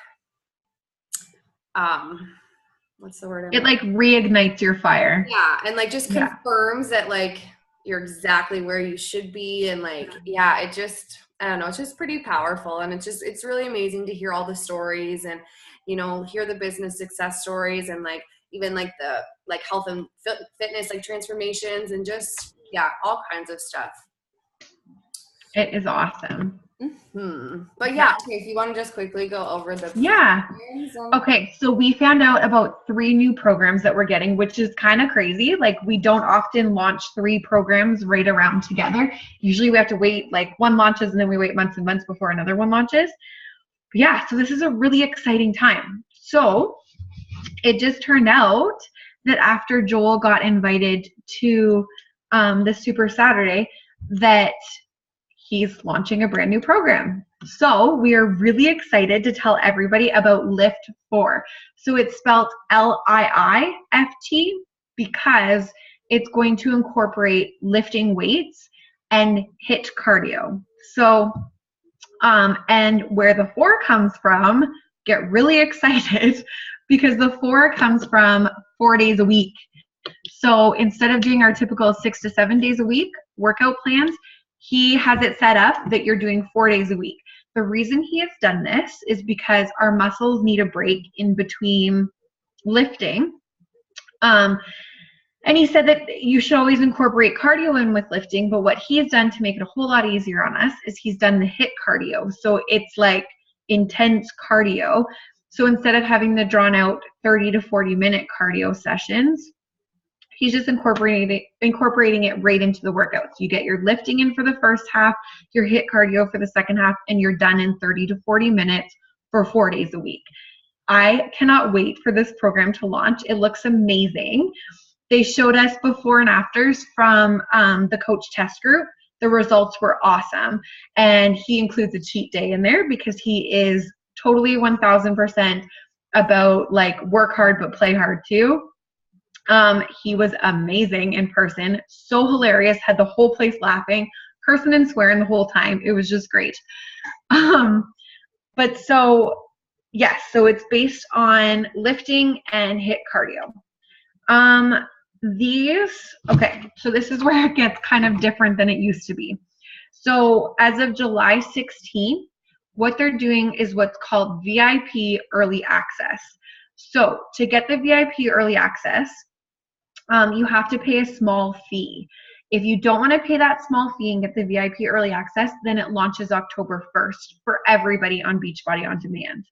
what's the word? It like reignites your fire. Yeah. And like just confirms that like you're exactly where you should be. And like, yeah, it just, I don't know, it's just pretty powerful. And it's really amazing to hear all the stories and, you know, hear the business success stories and like, even like the like health and fitness, like transformations and just, yeah, all kinds of stuff. It is awesome. But yeah, okay, if you want to just quickly go over the Okay, so we found out about 3 new programs that we're getting, which is kind of crazy. Like we don't often launch 3 programs right around together. Usually we have to wait, like one launches and then we wait months and months before another one launches. But yeah, so this is a really exciting time. So it just turned out that after Joel got invited to the Super Saturday, that he's launching a brand new program. So we are really excited to tell everybody about Lift 4. So it's spelled L-I-I-F-T because it's going to incorporate lifting weights and HIIT cardio. So, and where the 4 comes from, get really excited because the 4 comes from 4 days a week. So instead of doing our typical 6 to 7 days a week workout plans, he has it set up that you're doing 4 days a week. The reason he has done this is because our muscles need a break in between lifting. And he said that you should always incorporate cardio in with lifting, but what he has done to make it a whole lot easier on us is he's done the HIIT cardio. So it's like intense cardio. So instead of having the drawn out 30 to 40 minute cardio sessions, he's just incorporating it right into the workouts. You get your lifting in for the first half, your HIIT cardio for the second half, and you're done in 30 to 40 minutes for 4 days a week. I cannot wait for this program to launch. It looks amazing. They showed us before and afters from the coach test group. The results were awesome. And he includes a cheat day in there because he is totally 1000% about like work hard but play hard too. He was amazing in person, so hilarious, had the whole place laughing, cursing and swearing the whole time. It was just great. But so, yes, so it's based on lifting and HIIT cardio. Okay, so this is where it gets kind of different than it used to be. So as of July 16th, what they're doing is what's called VIP early access. So to get the VIP early access, you have to pay a small fee. If you don't want to pay that small fee and get the VIP early access, then it launches October 1st for everybody on Beachbody On Demand.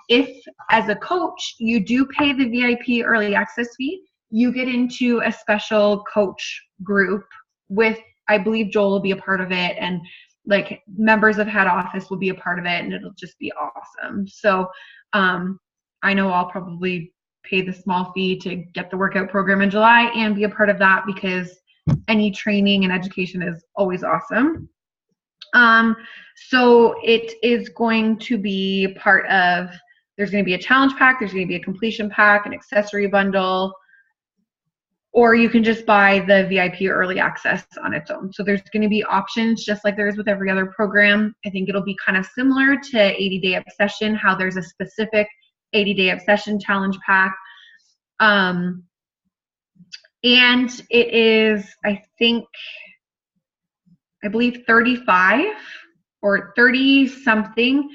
If, as a coach, you do pay the VIP early access fee, you get into a special coach group with, I believe Joel will be a part of it, and like members of head office will be a part of it, and it'll just be awesome. So I know I'll probably pay the small fee to get the workout program in July and be a part of that because any training and education is always awesome. So it is going to be part of, there's going to be a challenge pack, there's going to be a completion pack, an accessory bundle, or you can just buy the VIP early access on its own. So there's going to be options just like there is with every other program. I think it'll be kind of similar to 80-Day Obsession, how there's a specific 80-Day Obsession challenge pack. And it is, I believe 35 or 30 something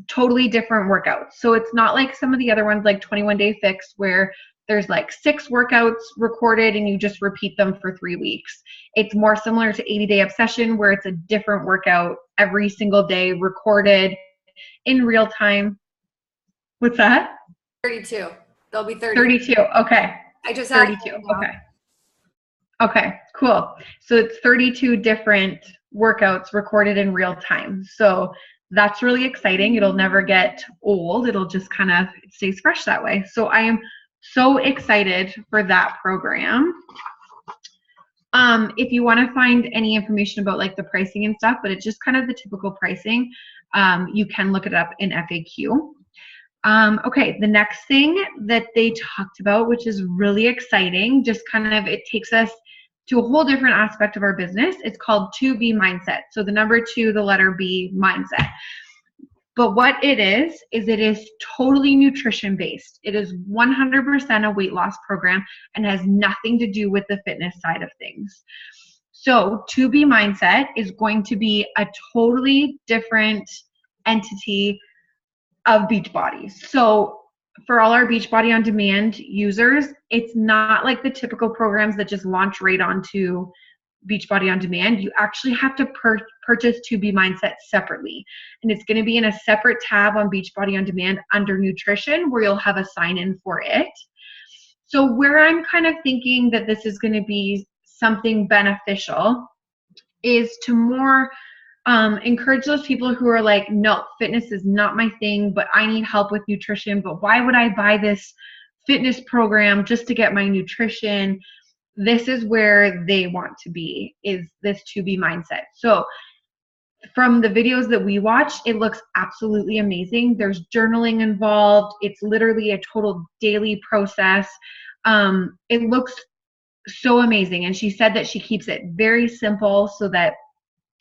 totally different workouts. So it's not like some of the other ones like 21 Day Fix where there's like 6 workouts recorded and you just repeat them for 3 weeks. It's more similar to 80-Day Obsession where it's a different workout every single day recorded in real time. What's that? 32. There'll be 30. 32. Okay. I just 32. Okay. Okay, cool. So it's 32 different workouts recorded in real time. So that's really exciting. It'll never get old. It'll just kind of, it stays fresh that way. So I am so excited for that program. If you want to find any information about like the pricing and stuff, but it's just kind of the typical pricing, you can look it up in FAQ. Okay, the next thing that they talked about, which is really exciting, just kind of, it takes us to a whole different aspect of our business. It's called 2B Mindset. So the number 2, the letter B, mindset. But what it is it is totally nutrition based. It is 100% a weight loss program and has nothing to do with the fitness side of things. So 2B Mindset is going to be a totally different entity of Beachbody. So for all our Beachbody On Demand users, it's not like the typical programs that just launch right onto Beachbody On Demand. You actually have to purchase 2B Mindset separately. And it's going to be in a separate tab on Beachbody On Demand under nutrition where you'll have a sign in for it. So where I'm kind of thinking that this is going to be something beneficial is to more encourage those people who are like, no, fitness is not my thing, but I need help with nutrition. But why would I buy this fitness program just to get my nutrition? This is where they want to be, is this 2B Mindset. So from the videos that we watched, it looks absolutely amazing. There's journaling involved. It's literally a total daily process. It looks so amazing. And she said that she keeps it very simple so that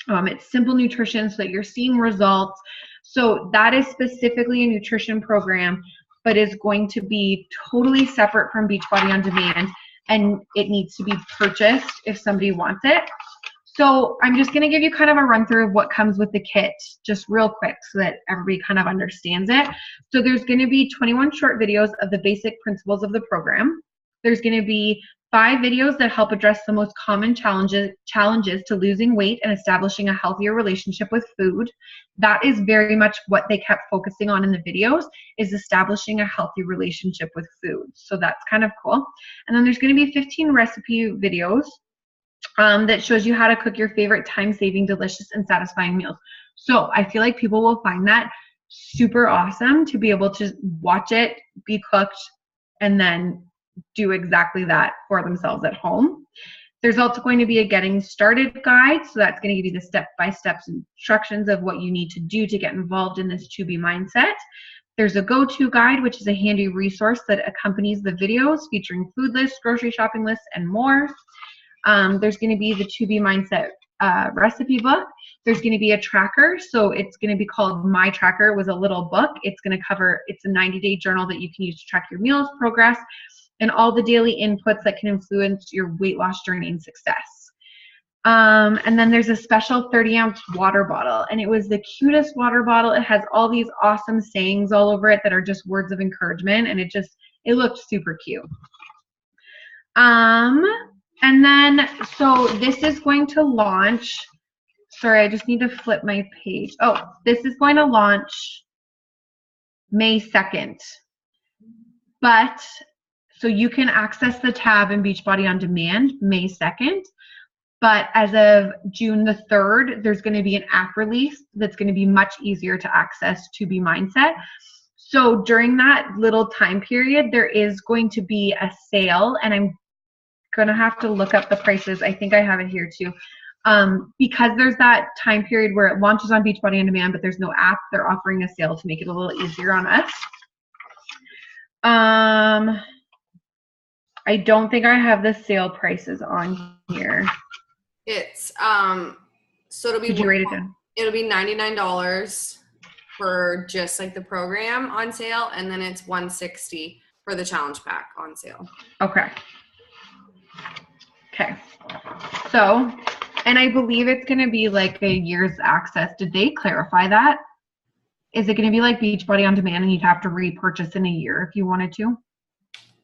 it's simple nutrition so that you're seeing results. So that is specifically a nutrition program, but is going to be totally separate from Beachbody On Demand, and it needs to be purchased if somebody wants it. So I'm just going to give you kind of a run through of what comes with the kit just real quick so that everybody kind of understands it. So there's going to be 21 short videos of the basic principles of the program. There's going to be 5 videos that help address the most common challenges to losing weight and establishing a healthier relationship with food. That is very much what they kept focusing on in the videos, is establishing a healthy relationship with food. So that's kind of cool. And then there's going to be 15 recipe videos that shows you how to cook your favorite time-saving, delicious, and satisfying meals. So I feel like people will find that super awesome to be able to watch it, be cooked, and then do exactly that for themselves at home. There's also going to be a getting started guide. So that's going to give you the step-by-step instructions of what you need to do to get involved in this 2B Mindset. There's a go-to guide, which is a handy resource that accompanies the videos featuring food lists, grocery shopping lists, and more. There's going to be the 2B Mindset recipe book. There's going to be a tracker. So it's going to be called My Tracker. It was a little book. It's going to cover, it's a 90-day journal that you can use to track your meals, progress, and all the daily inputs that can influence your weight loss journey and success. And then there's a special 30-ounce water bottle, and it was the cutest water bottle. It has all these awesome sayings all over it that are just words of encouragement, and it looked super cute. And then, so this is going to launch, sorry, I just need to flip my page. Oh, this is going to launch May 2nd. But so you can access the tab in Beachbody On Demand May 2nd, but as of June the 3rd, there's going to be an app release that's going to be much easier to access 2B Mindset. So during that little time period, there is going to be a sale, and I'm going to have to look up the prices. I think I have it here too. Because there's that time period where it launches on Beachbody On Demand, but there's no app, they're offering a sale to make it a little easier on us. I don't think I have the sale prices on here. It's so it'll be, did you write it down? It'll be $99 for just like the program on sale, and then it's $160 for the challenge pack on sale. Okay. So, and I believe it's going to be like a year's access. Did they clarify that? Is it going to be like Beachbody On Demand and you'd have to repurchase in a year if you wanted to?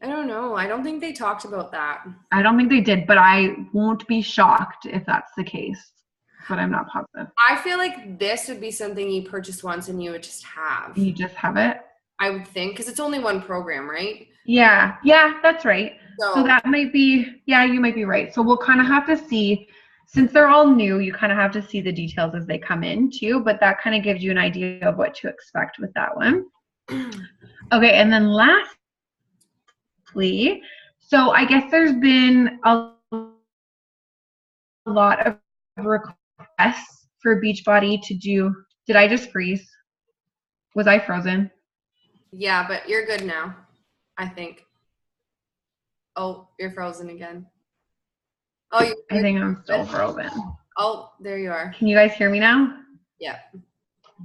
I don't know. I don't think they talked about that. I don't think they did, but I won't be shocked if that's the case. But I'm not positive. I feel like this would be something you purchase once and you would just have. You just have it? I would think, because it's only one program, right? Yeah, that's right. So that might be, you might be right. So we'll kind of have to see, since they're all new, you kind of have to see the details as they come in too, but that kind of gives you an idea of what to expect with that one. Okay, and then lastly, so I guess there's been a lot of requests for Beachbody to do, did I just freeze? Was I frozen? Yeah, but you're good now, I think. Oh, you're frozen again. Oh, I think I'm still frozen. Oh, there you are. Can you guys hear me now? Yeah.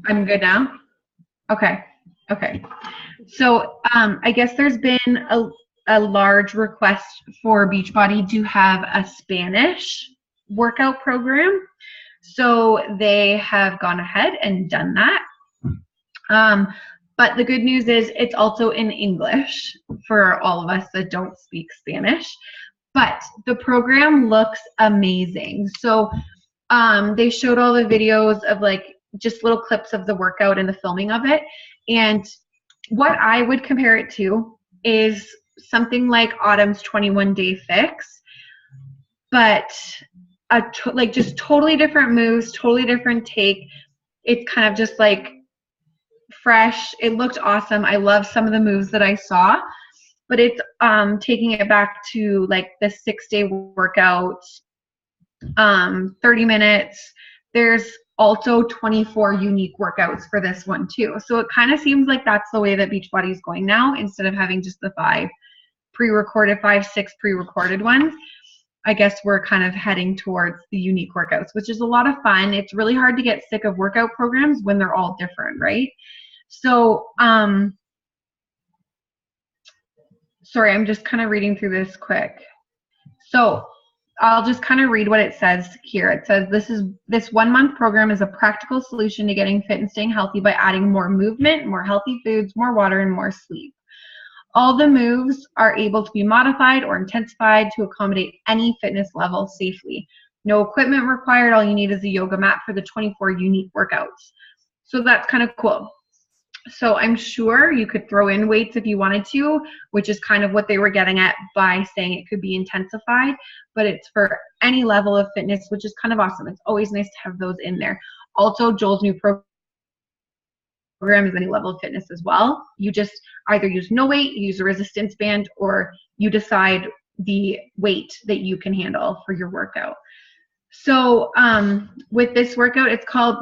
I'm good now? Okay. So I guess there's been a large request for Beachbody to have a Spanish workout program. So they have gone ahead and done that. But the good news is it's also in English for all of us that don't speak Spanish. But the program looks amazing. So they showed all the videos of like just little clips of the workout and the filming of it. And what I would compare it to is something like Autumn's 21-Day Fix, but like just totally different moves, totally different take. It's kind of just like fresh. It looked awesome. I love some of the moves that I saw, but it's taking it back to like the 6-day workout, 30 minutes. There's also 24 unique workouts for this one too. So it kind of seems like that's the way that Beachbody is going now, instead of having just the 6 pre-recorded ones. I guess we're kind of heading towards the unique workouts, which is a lot of fun. It's really hard to get sick of workout programs when they're all different, right? So, sorry, I'm just kind of reading through this quick. So I'll just kind of read what it says here. It says this 1-month program is a practical solution to getting fit and staying healthy by adding more movement, more healthy foods, more water, and more sleep. All the moves are able to be modified or intensified to accommodate any fitness level safely. No equipment required. All you need is a yoga mat for the 24 unique workouts. So that's kind of cool. So I'm sure you could throw in weights if you wanted to, which is kind of what they were getting at by saying it could be intensified, but it's for any level of fitness, which is kind of awesome. It's always nice to have those in there. Also, Joel's new program is any level of fitness as well. You just either use no weight, you use a resistance band, or you decide the weight that you can handle for your workout. So with this workout, it's called,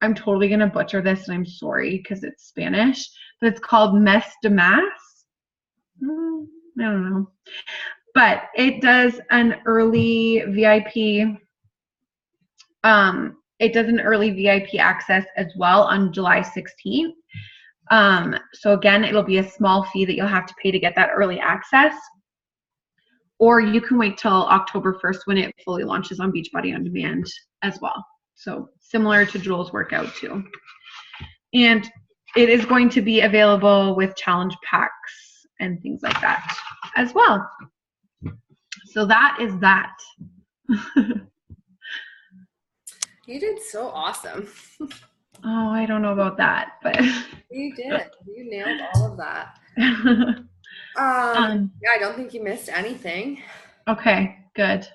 I'm totally going to butcher this, and I'm sorry because it's Spanish, but it's called Mes de Mas. I don't know. But it does an early VIP, access as well on July 16th. So again, it'll be a small fee that you'll have to pay to get that early access. Or you can wait till October 1st when it fully launches on Beachbody On Demand as well. So similar to Joel's workout too. And it is going to be available with challenge packs and things like that as well. So that is that. You did so awesome. Oh, I don't know about that, but you did. You nailed all of that. Yeah, I don't think you missed anything. Okay, good.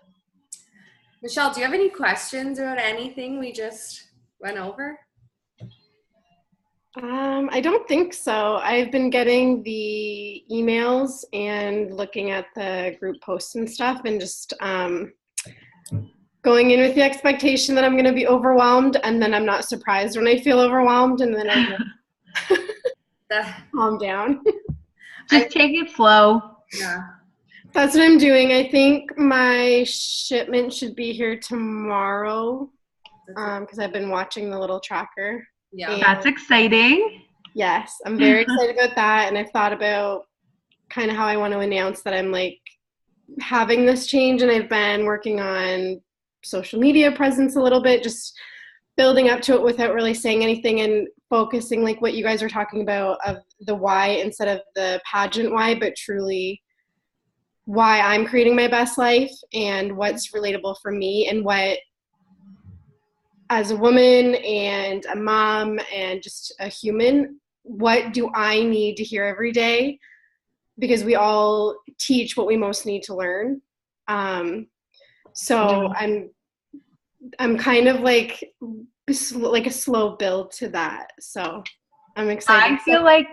Michelle, do you have any questions about anything we just went over? I don't think so. I've been getting the emails and looking at the group posts and stuff, and just going in with the expectation that I'm going to be overwhelmed, and then I'm not surprised when I feel overwhelmed, and then I calm down. Just take it slow. Yeah. That's what I'm doing. I think my shipment should be here tomorrow because I've been watching the little tracker. Yeah. That's exciting. Yes, I'm very excited about that, and I've thought about kind of how I want to announce that I'm like having this change, and I've been working on social media presence a little bit, just building up to it without really saying anything and focusing like what you guys were talking about of the why instead of the pageant why, but truly why I'm creating my best life and what's relatable for me, and what as a woman and a mom and just a human, what do I need to hear every day? Because we all teach what we most need to learn. So I'm kind of like a slow build to that. So I'm excited. I feel like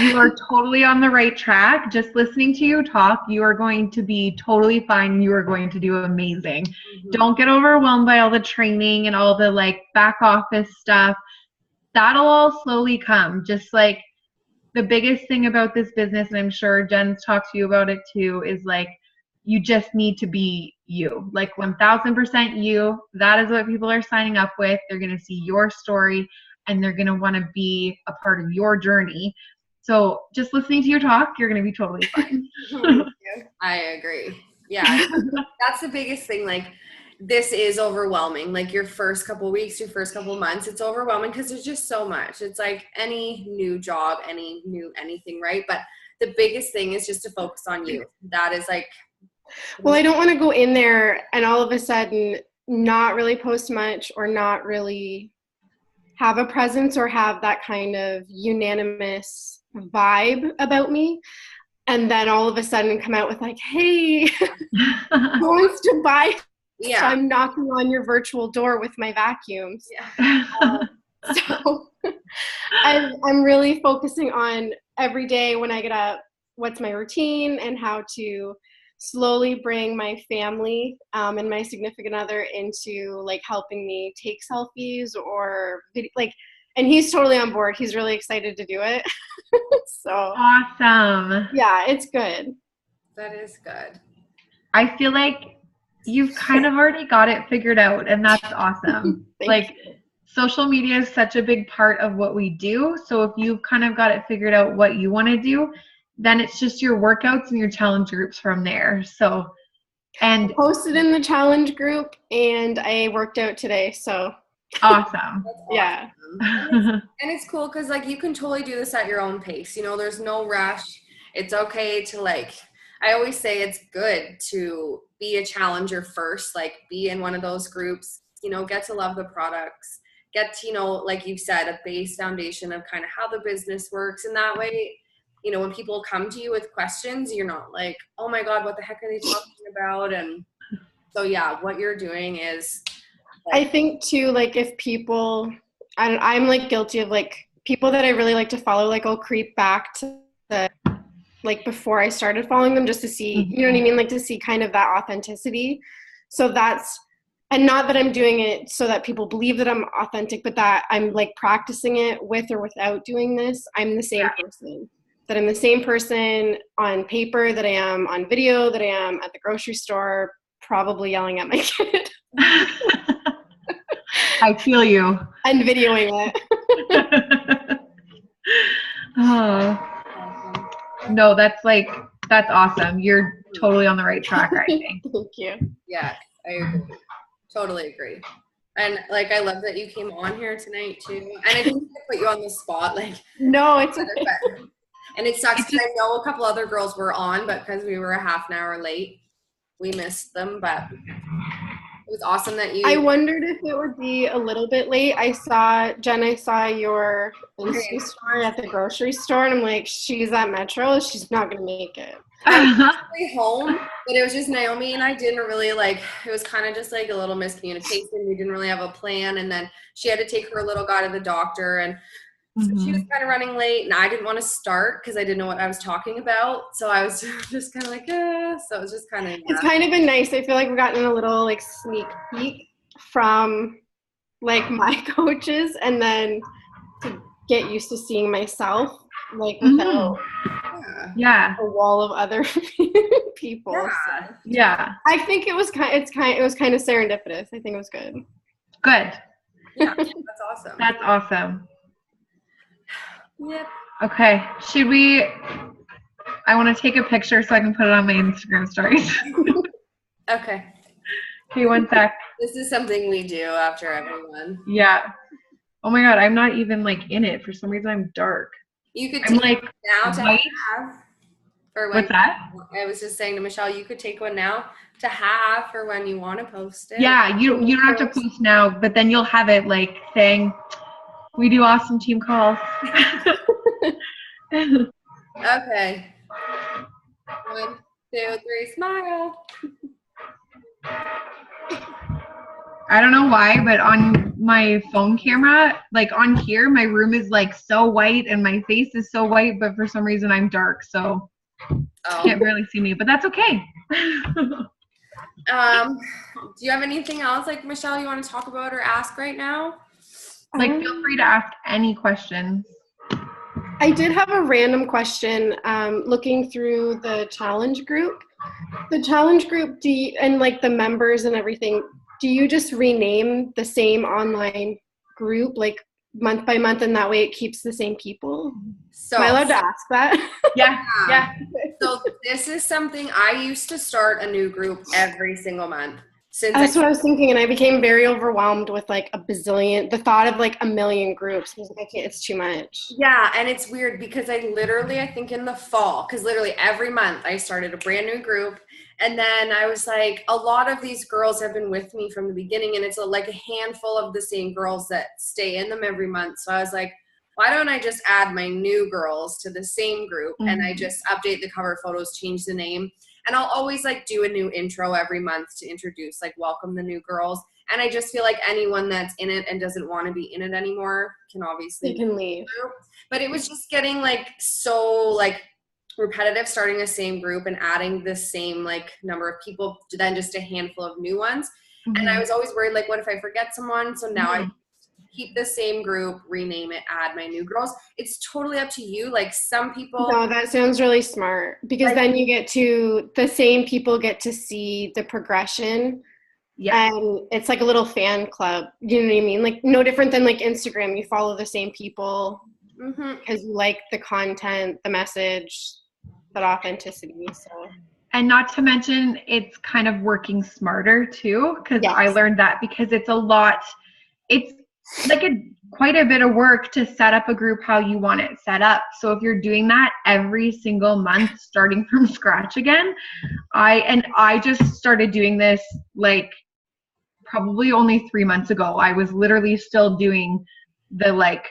you are totally on the right track. Just listening to you talk, you are going to be totally fine. You are going to do amazing. Mm-hmm. Don't get overwhelmed by all the training and all the like back office stuff. That'll all slowly come. Just like the biggest thing about this business, and I'm sure Jen's talked to you about it too, is like you just need to be you. Like 1000% you. That is what people are signing up with. They're going to see your story and they're going to want to be a part of your journey. So just listening to you talk, you're going to be totally fine. I agree. Yeah. That's the biggest thing. Like, this is overwhelming. Like your first couple weeks, your first couple months, it's overwhelming because there's just so much. It's like any new job, any new anything, right? But the biggest thing is just to focus on you. That is like, well, I don't want to go in there and all of a sudden not really post much or not really have a presence or have that kind of unanimous vibe about me, and then all of a sudden come out with like, hey, who wants to buy? Yeah. So I'm knocking on your virtual door with my vacuums. Yeah. So I'm really focusing on every day when I get up, what's my routine and how to slowly bring my family and my significant other into like helping me take selfies or like, and he's totally on board. He's really excited to do it. So awesome. Yeah, it's good. That is good. I feel like you've kind of already got it figured out, and that's awesome. Like you. Social media is such a big part of what we do. So if you've kind of got it figured out what you want to do, then it's just your workouts and your challenge groups from there. So, and I posted in the challenge group and I worked out today. So awesome. Yeah. And it's cool because like you can totally do this at your own pace. You know, there's no rush. It's okay to like, I always say it's good to be a challenger first, like be in one of those groups, you know, get to love the products, get to, you know, like you said, a base foundation of kind of how the business works. And that way, you know, when people come to you with questions, you're not like, oh my God, what the heck are they talking about? And so, yeah, what you're doing is. I think too, like if people, I'm like guilty of like people that I really like to follow, like I'll creep back to the, like before I started following them just to see, you know what I mean? Like to see kind of that authenticity. So that's, and not that I'm doing it so that people believe that I'm authentic, but that I'm like practicing it with or without doing this. I'm the same person. That I'm the same person on paper that I am on video, that I am at the grocery store, probably yelling at my kid. I feel you. And videoing it. Oh. No, that's awesome. You're totally on the right track, I think. Thank you. Yeah, I agree. Totally agree. And like, I love that you came on here tonight too. And I didn't put you on the spot. Like, no, it's okay. And it sucks because I know a couple other girls were on, but because we were a half an hour late, we missed them. But it was awesome that you. I wondered if it would be a little bit late. Jen, I saw your Insta story at the grocery store, and I'm like, she's at Metro. She's not going to make it. I was actually home, but it was just Naomi and I didn't really like, it was kind of just like a little miscommunication. We didn't really have a plan. And then she had to take her little guy to the doctor, and So she was Mhm. kind of running late, and I didn't want to start because I didn't know what I was talking about. So I was just kind of like, so it was just kind of, It's kind of been nice. I feel like we've gotten a little like sneak peek from like my coaches, and then to get used to seeing myself like without yeah. Yeah. a wall of other people. Yeah. So Yeah. I think it was kind of serendipitous. I think it was good. Good. Yeah, that's awesome. That's awesome. Yep. Okay. Should we? I want to take a picture so I can put it on my Instagram stories. Okay. Okay, one sec. This is something we do after everyone. Yeah. Oh my God, I'm not even like in it. For some reason, I'm dark. You could I'm take like now to white. have. For when What's that? I was just saying to Michelle, you could take one now to have for when you want to post it. Yeah, you don't have to post now, but then you'll have it like saying, "We do awesome team calls." Okay. 1, 2, 3, smile. I don't know why, but on my phone camera, like on here, my room is like so white and my face is so white, but for some reason I'm dark, so you Oh. can't really see me, but that's okay. Do you have anything else, like Michelle, you want to talk about or ask right now? Like, feel free to ask any questions. I did have a random question. Looking through the challenge group, do you, and like the members and everything, do you just rename the same online group like month by month, and that way it keeps the same people? So Am I allowed to ask that? Yeah. So this is something I used to start a new group every single month. That's what I was thinking, and I became very overwhelmed with like the thought of like a million groups. I was like, I can't, it's too much. Yeah, and it's weird because I think in the fall, because literally every month I started a brand new group, and then I was like, a lot of these girls have been with me from the beginning, and it's like a handful of the same girls that stay in them every month. So I was like, why don't I just add my new girls to the same group, and I just update the cover photos, change the name. And I'll always like do a new intro every month to introduce, like welcome the new girls. And I just feel like anyone that's in it and doesn't want to be in it anymore can obviously You can leave. But it was just getting like so like repetitive, starting the same group and adding the same like number of people to then just a handful of new ones. And I was always worried, like, what if I forget someone? So now I keep the same group, rename it, add my new girls. It's totally up to you. Like some people. No, that sounds really smart, because then the same people get to see the progression. Yeah. And it's like a little fan club. You know what I mean? Like no different than like Instagram. You follow the same people because you like the content, the message, that authenticity. So. And not to mention, it's kind of working smarter too, because Yes. I learned that because it's like quite a bit of work to set up a group how you want it set up. So if you're doing that every single month, starting from scratch again, I just started doing this like probably only 3 months ago. I was literally still doing the like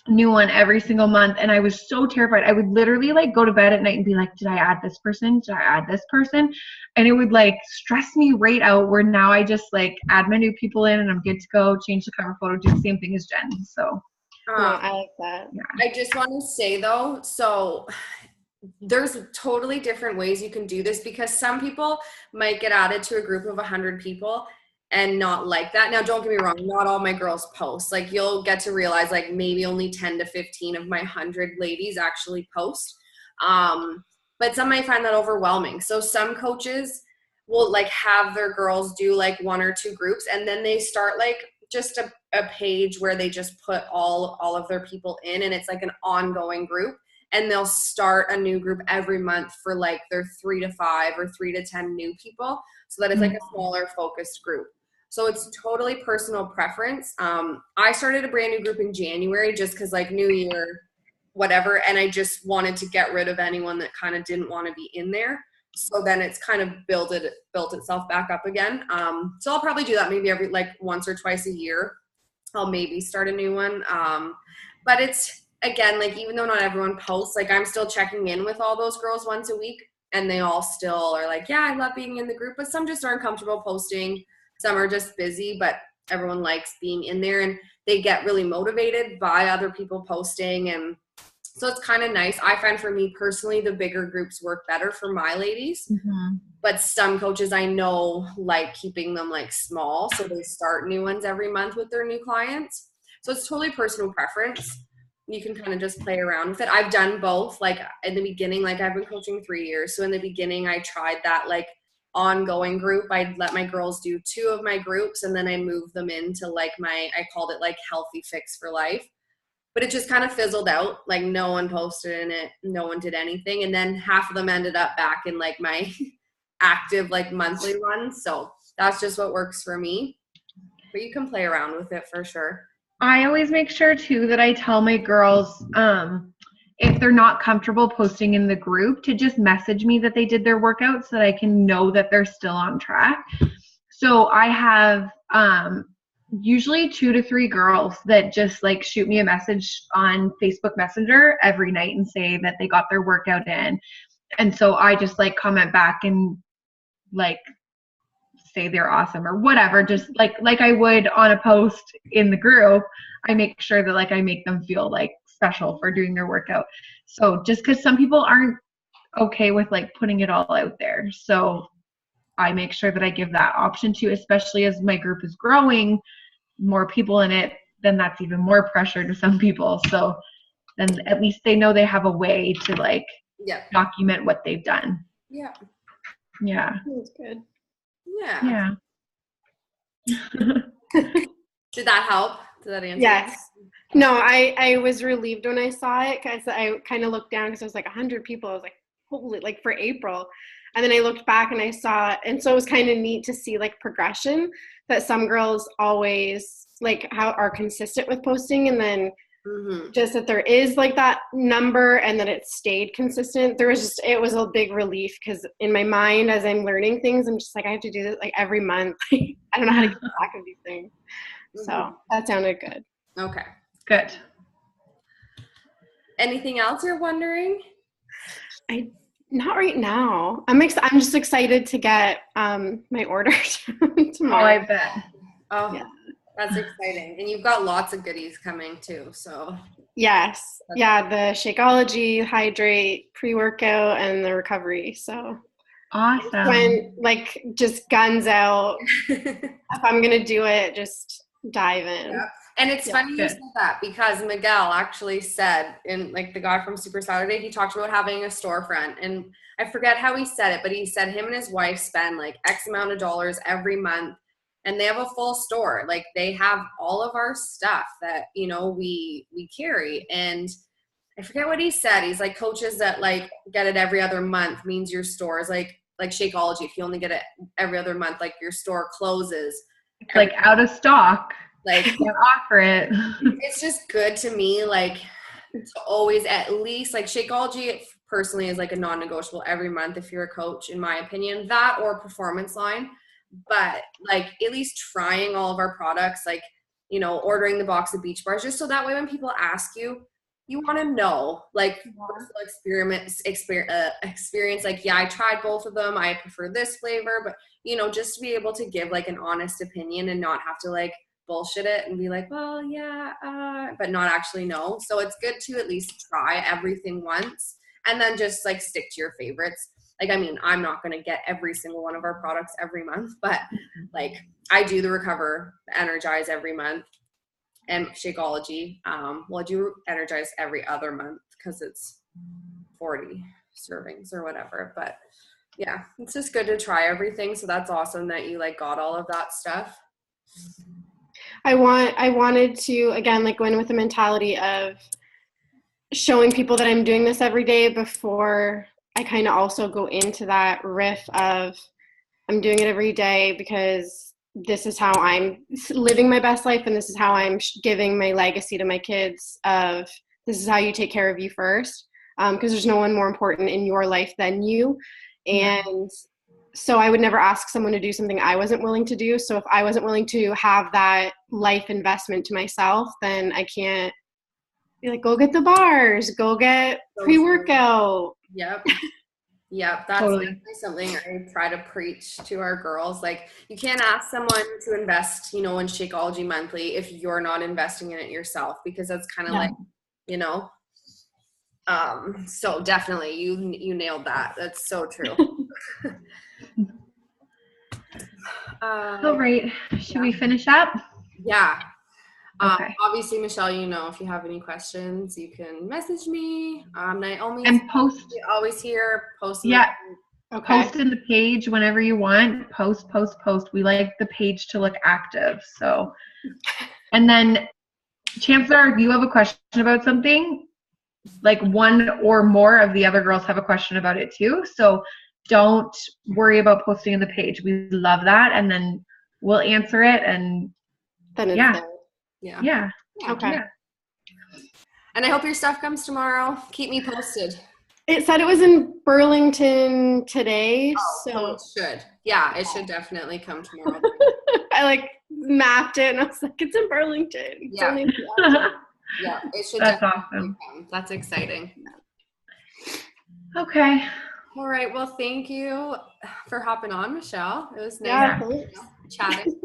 new one every single month, and I was so terrified. I would literally like go to bed at night and be like, did I add this person? Did I add this person? And it would like stress me right out, where now I just like add my new people in and I'm good to go, change the cover photo, do the same thing as Jen. So I like that. I just want to say though, so there's totally different ways you can do this, because some people might get added to a group of 100 people and not like that. Now, don't get me wrong, not all my girls post. Like you'll get to realize like maybe only 10 to 15 of my 100 ladies actually post. But some might find that overwhelming. So some coaches will like have their girls do like 1 or 2 groups, and then they start like just a page where they just put all of their people in, and it's like an ongoing group. And they'll start a new group every month for like their 3 to 5 or 3 to 10 new people, so that it's like a smaller focused group. So it's totally personal preference. I started a brand new group in January just because like new year, whatever. And I just wanted to get rid of anyone that kind of didn't want to be in there. So then it's kind of built itself back up again. So I'll probably do that maybe every like once or twice a year. I'll maybe start a new one. But it's, again, like even though not everyone posts, like I'm still checking in with all those girls once a week, and they all still are like, yeah, I love being in the group, but some just aren't comfortable posting. Some are just busy, but everyone likes being in there. And they get really motivated by other people posting. And so it's kind of nice. I find for me personally, the bigger groups work better for my ladies. Mm-hmm. But some coaches I know like keeping them like small, so they start new ones every month with their new clients. So it's totally personal preference. You can kind of just play around with it. I've done both. Like in the beginning, like I've been coaching 3 years. So in the beginning, I tried that like ongoing group. I'd let my girls do 2 of my groups, and then I moved them into like I called it like Healthy Fix for Life. But it just kind of fizzled out. Like no one posted in it. No one did anything. And then half of them ended up back in like my active like monthly ones. So that's just what works for me. But you can play around with it for sure. I always make sure too that I tell my girls, if they're not comfortable posting in the group, to just message me that they did their workout so that I can know that they're still on track. So I have usually 2 to 3 girls that just like shoot me a message on Facebook Messenger every night and say that they got their workout in. And so I just like comment back and like say they're awesome or whatever, just like I would on a post in the group. I make sure that like I make them feel like special for doing their workout. So just because some people aren't okay with like putting it all out there. So I make sure that I give that option too, especially as my group is growing, more people in it, then that's even more pressure to some people. So then at least they know they have a way to like document what they've done. Yeah. Yeah. That's good. Yeah. Did that help? Did that answer? Yes. No, I was relieved when I saw it because I kind of looked down because it was like 100 people. I was like, holy, like for April. And then I looked back and I saw it. And so it was kind of neat to see like progression, that some girls always like how are consistent with posting, and then just that there is like that number and that it stayed consistent. It was a big relief because in my mind, as I'm learning things, I'm just like, I have to do this like every month. I don't know how to keep track of these things. So that sounded good. Okay. Good. Anything else you're wondering? Not right now. I'm just excited to get my order tomorrow. Oh, I bet. Oh, yeah. That's exciting. And you've got lots of goodies coming too. So yes. Yeah, the Shakeology, Hydrate, pre-workout, and the recovery. So awesome. When like just guns out. If I'm gonna do it, just dive in. Yep. And it's funny you said that because Miguel actually said, in like the guy from Super Saturday, he talked about having a storefront, and I forget how he said it, but he said him and his wife spend like X amount of dollars every month, and they have a full store. Like they have all of our stuff that, you know, we carry. And I forget what he said. He's like, coaches that like get it every other month means your store is like Shakeology. If you only get it every other month, like your store closes. It's like out of stock. Like can't offer it. It's just good to me, like to always at least like Shakeology personally is like a non-negotiable every month if you're a coach, in my opinion, that or Performance Line. But like at least trying all of our products, like, you know, ordering the box of Beach Bars, just so that way when people ask you, you want to know like experience, like, yeah, I tried both of them, I prefer this flavor, but you know, just to be able to give like an honest opinion and not have to like bullshit it and be like, well, yeah, but not actually know. So it's good to at least try everything once and then just like stick to your favorites. Like, I mean, I'm not going to get every single one of our products every month, but like I do the Recover, the Energize every month, and Shakeology. Well, I do Energize every other month because it's 40 servings or whatever. But yeah, it's just good to try everything. So that's awesome that you like got all of that stuff. I wanted to, again, like go in with the mentality of showing people that I'm doing this every day before I kind of also go into that riff of I'm doing it every day because this is how I'm living my best life, and this is how I'm giving my legacy to my kids of this is how you take care of you first, because there's no one more important in your life than you. And so I would never ask someone to do something I wasn't willing to do. So if I wasn't willing to have that life investment to myself, then I can't be like, go get the bars, go get pre-workout. Yep. Yeah, that's Totally. definitely something I try to preach to our girls. Like, you can't ask someone to invest, in Shakeology monthly if you're not investing in it yourself, because that's kind of Yeah. like, you know. So definitely, you nailed that. That's so true. All right. Should we finish up? Yeah. Okay. Obviously, Michelle, if you have any questions, you can message me. Naomi's And post. always here. Post. Yeah. Okay. Post in the page whenever you want. Post. We like the page to look active. So, and then chances are if you have a question about something, like one or more of the other girls have a question about it too. So don't worry about posting in the page. We love that. And then we'll answer it. And Then it's yeah. there. Yeah. Okay. Yeah. And I hope your stuff comes tomorrow. Keep me posted. It said it was in Burlington today, so it should. Yeah, it should definitely come tomorrow. I mapped it and I was like, it's in Burlington. It's Yeah. only a few hours. Yeah, it should That's definitely awesome. come. That's exciting. Okay. All right. Well, thank you for hopping on, Michelle. It was nice Yeah, thanks. chatting.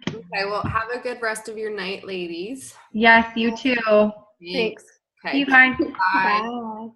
Okay. Well, have a good rest of your night, ladies. Yes, you too. Thanks. Okay. See you guys. Bye. Bye.